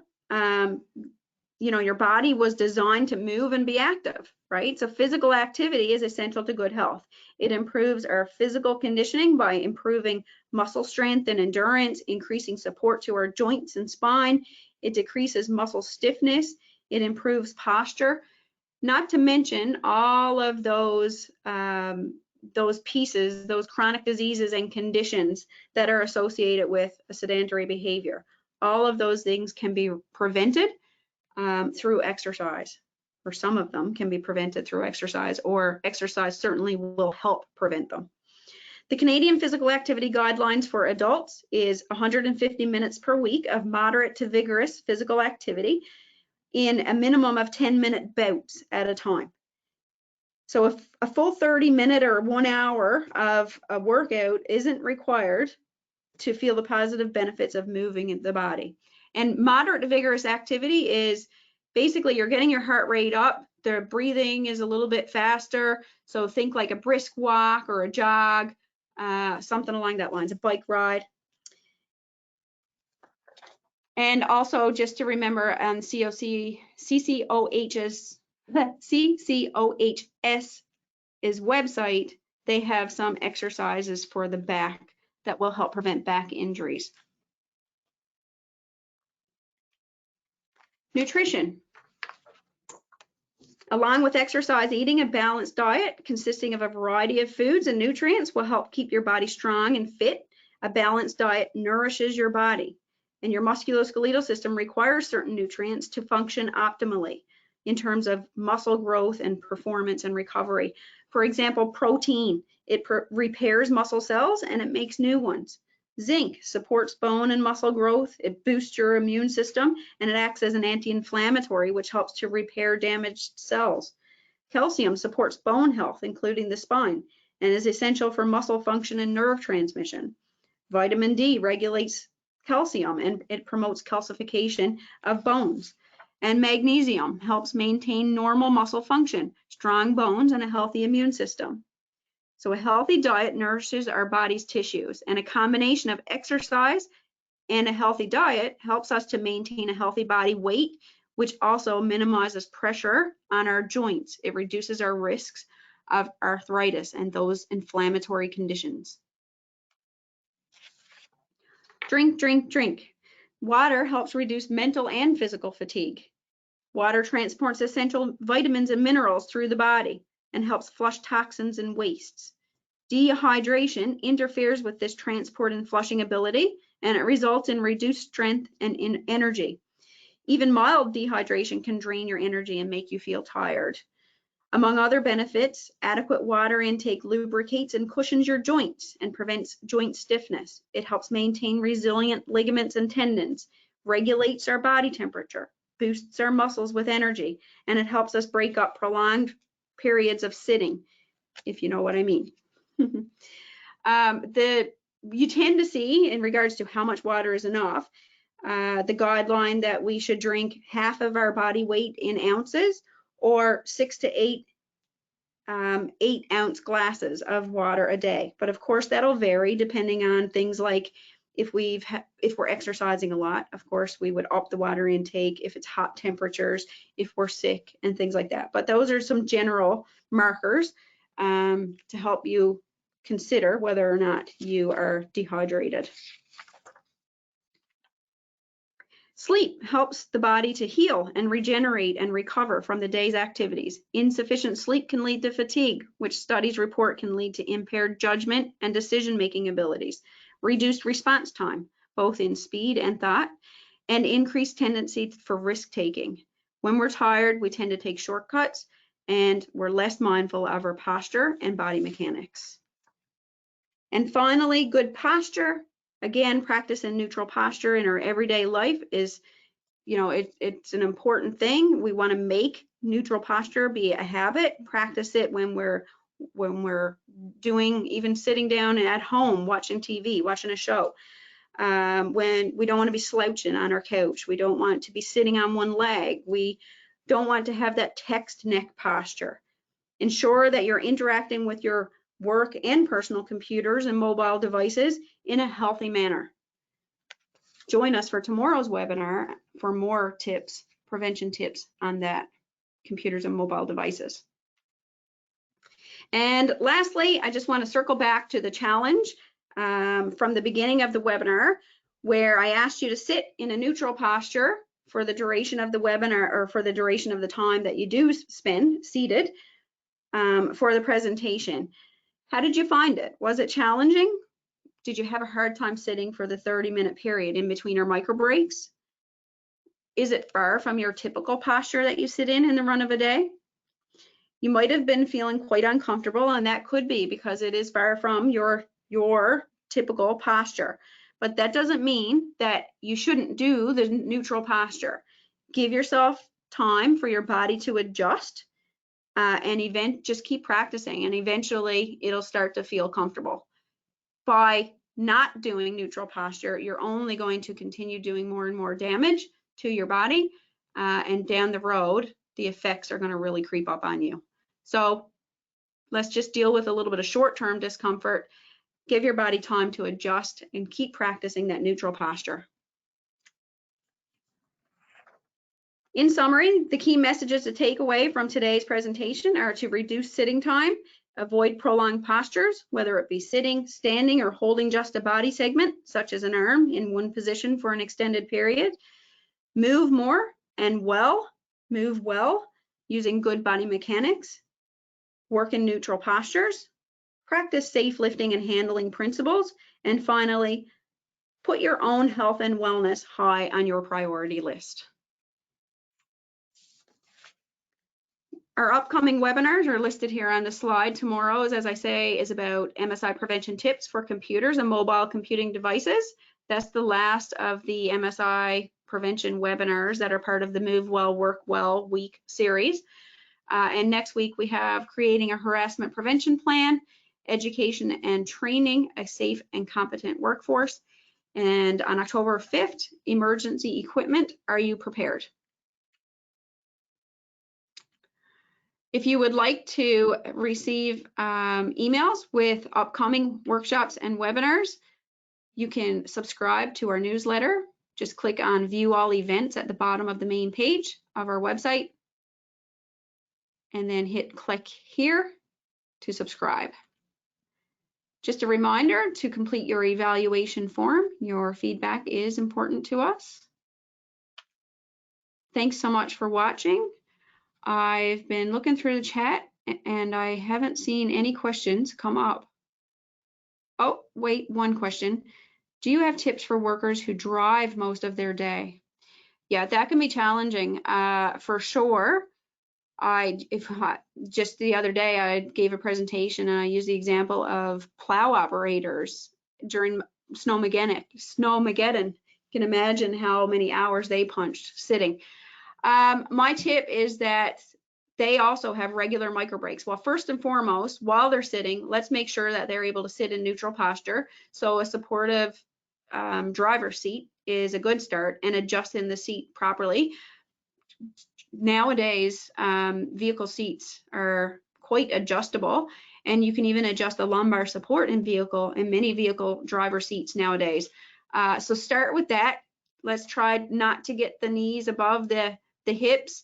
your body was designed to move and be active, right? So physical activity is essential to good health. It improves our physical conditioning by improving muscle strength and endurance, increasing support to our joints and spine. It decreases muscle stiffness. It improves posture, not to mention all of those pieces, those chronic diseases and conditions that are associated with a sedentary behavior. All of those things can be prevented through exercise, or some of them can be prevented through exercise, or exercise certainly will help prevent them. The Canadian Physical Activity Guidelines for adults is 150 minutes per week of moderate to vigorous physical activity in a minimum of 10-minute bouts at a time. So if a full 30-minute or 1 hour of a workout isn't required to feel the positive benefits of moving the body. And moderate to vigorous activity is basically you're getting your heart rate up, the breathing is a little bit faster, so think like a brisk walk or a jog, something along that lines, a bike ride. And also just to remember on CCOH's website, they have some exercises for the back that will help prevent back injuries. Nutrition. Along with exercise, eating a balanced diet consisting of a variety of foods and nutrients will help keep your body strong and fit. A balanced diet nourishes your body, and your musculoskeletal system requires certain nutrients to function optimally in terms of muscle growth and performance and recovery. For example, protein, it repairs muscle cells and it makes new ones. Zinc supports bone and muscle growth, it boosts your immune system, and it acts as an anti-inflammatory, which helps to repair damaged cells. Calcium supports bone health, including the spine, and is essential for muscle function and nerve transmission. Vitamin D regulates calcium and it promotes calcification of bones. And magnesium helps maintain normal muscle function, strong bones, and a healthy immune system. So a healthy diet nourishes our body's tissues, and a combination of exercise and a healthy diet helps us to maintain a healthy body weight, which also minimizes pressure on our joints. It reduces our risks of arthritis and those inflammatory conditions. Drink, drink, drink. Water helps reduce mental and physical fatigue. Water transports essential vitamins and minerals through the body and helps flush toxins and wastes. Dehydration interferes with this transport and flushing ability, and it results in reduced strength and energy. Even mild dehydration can drain your energy and make you feel tired. Among other benefits, adequate water intake lubricates and cushions your joints and prevents joint stiffness. It helps maintain resilient ligaments and tendons, regulates our body temperature, boosts our muscles with energy, and it helps us break up prolonged periods of sitting, if you know what I mean. You tend to see, in regards to how much water is enough, the guideline that we should drink half of our body weight in ounces, or 6 to 8 8-ounce glasses of water a day. But of course that'll vary depending on things like if we're exercising a lot, of course we would up the water intake, if it's hot temperatures, if we're sick, and things like that. But those are some general markers to help you consider whether or not you are dehydrated. Sleep helps the body to heal and regenerate and recover from the day's activities. Insufficient sleep can lead to fatigue, which studies report can lead to impaired judgment and decision-making abilities, reduced response time, both in speed and thought, and increased tendency for risk-taking. When we're tired, we tend to take shortcuts, and we're less mindful of our posture and body mechanics. And finally, good posture. Again, practicing neutral posture in our everyday life is, it's an important thing. We want to make neutral posture be a habit. Practice it when we're doing, even sitting down at home, watching TV, watching a show. When we don't want to be slouching on our couch, we don't want to be sitting on one leg, we don't want to have that text neck posture. Ensure that you're interacting with your work and personal computers and mobile devices in a healthy manner. Join us for tomorrow's webinar for more tips, prevention tips on that, computers and mobile devices. And lastly, I just want to circle back to the challenge from the beginning of the webinar, where I asked you to sit in a neutral posture for the duration of the webinar, or for the duration of the time that you do spend seated for the presentation. How did you find it? Was it challenging? Did you have a hard time sitting for the 30-minute period in between our micro breaks? Is it far from your typical posture that you sit in the run of a day? You might have been feeling quite uncomfortable, and that could be because it is far from your typical posture. But that doesn't mean that you shouldn't do the neutral posture. Give yourself time for your body to adjust, and just keep practicing, and eventually it'll start to feel comfortable. By not doing neutral posture, you're only going to continue doing more and more damage to your body, and down the road, the effects are going to really creep up on you. So let's just deal with a little bit of short-term discomfort. Give your body time to adjust and keep practicing that neutral posture. In summary, the key messages to take away from today's presentation are to reduce sitting time, avoid prolonged postures, whether it be sitting, standing, or holding just a body segment, such as an arm, in one position for an extended period. Move more and move well, using good body mechanics. Work in neutral postures. Practice safe lifting and handling principles. And finally, put your own health and wellness high on your priority list. Our upcoming webinars are listed here on the slide. Tomorrow's, as I say, is about MSI prevention tips for computers and mobile computing devices. That's the last of the MSI prevention webinars that are part of the Move Well, Work Well week series. And next week we have creating a harassment prevention plan, education and training a safe and competent workforce. And on October 5th, emergency equipment, are you prepared? If you would like to receive emails with upcoming workshops and webinars, you can subscribe to our newsletter. Just click on View All Events at the bottom of the main page of our website, and then hit click here to subscribe. Just a reminder to complete your evaluation form. Your feedback is important to us. Thanks so much for watching. I've been looking through the chat and I haven't seen any questions come up. Oh, wait, one question. Do you have tips for workers who drive most of their day? Yeah, that can be challenging for sure. Just the other day I gave a presentation and I used the example of plow operators during Snowmageddon. You can imagine how many hours they punched sitting. My tip is that they also have regular micro breaks. Well, first and foremost, while they're sitting, let's make sure that they're able to sit in neutral posture. So a supportive driver's seat is a good start, and adjusting the seat properly. Nowadays, vehicle seats are quite adjustable, and you can even adjust the lumbar support in many vehicle driver seats nowadays. So start with that. Let's try not to get the knees above the hips.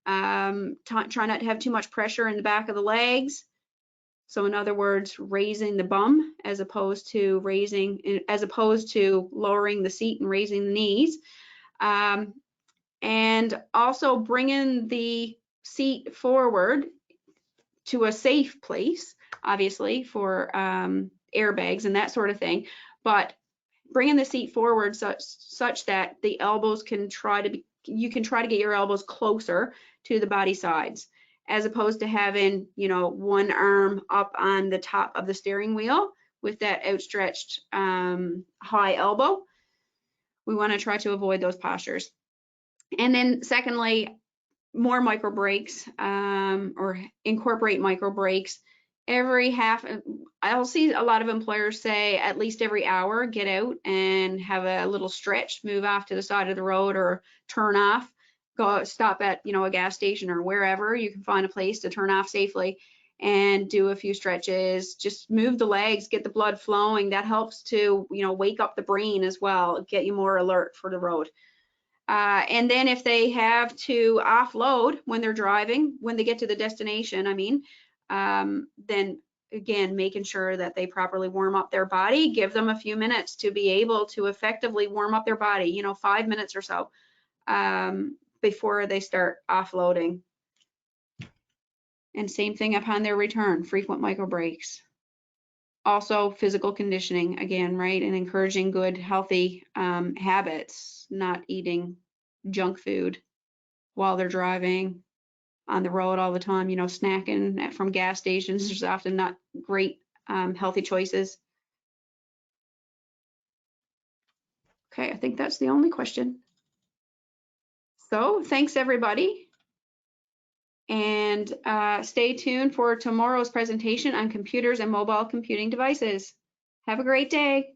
Try not to have too much pressure in the back of the legs. So in other words, raising the bum as opposed to lowering the seat and raising the knees. And also bringing the seat forward to a safe place, obviously for airbags and that sort of thing, but bringing the seat forward such that the elbows you can try to get your elbows closer to the body sides, as opposed to having, you know, one arm up on the top of the steering wheel with that outstretched high elbow. We want to try to avoid those postures. And then secondly, more micro breaks, or incorporate micro breaks every I'll see a lot of employers say at least every hour, get out and have a little stretch, move off to the side of the road or turn off, go stop at, you know, a gas station or wherever you can find a place to turn off safely and do a few stretches, just move the legs, get the blood flowing. That helps to, you know, wake up the brain as well, get you more alert for the road. And then if they have to offload when they're driving, when they get to the destination, I mean, then again, making sure that they properly warm up their body, give them a few minutes to be able to effectively warm up their body, you know, 5 minutes or so before they start offloading. And same thing upon their return, frequent micro breaks. Also physical conditioning again, right? And encouraging good, healthy habits, not eating junk food while they're driving on the road all the time, you know, snacking from gas stations. There's often not great healthy choices. Okay, I think that's the only question. So thanks everybody. And stay tuned for tomorrow's presentation on computers and mobile computing devices. Have a great day.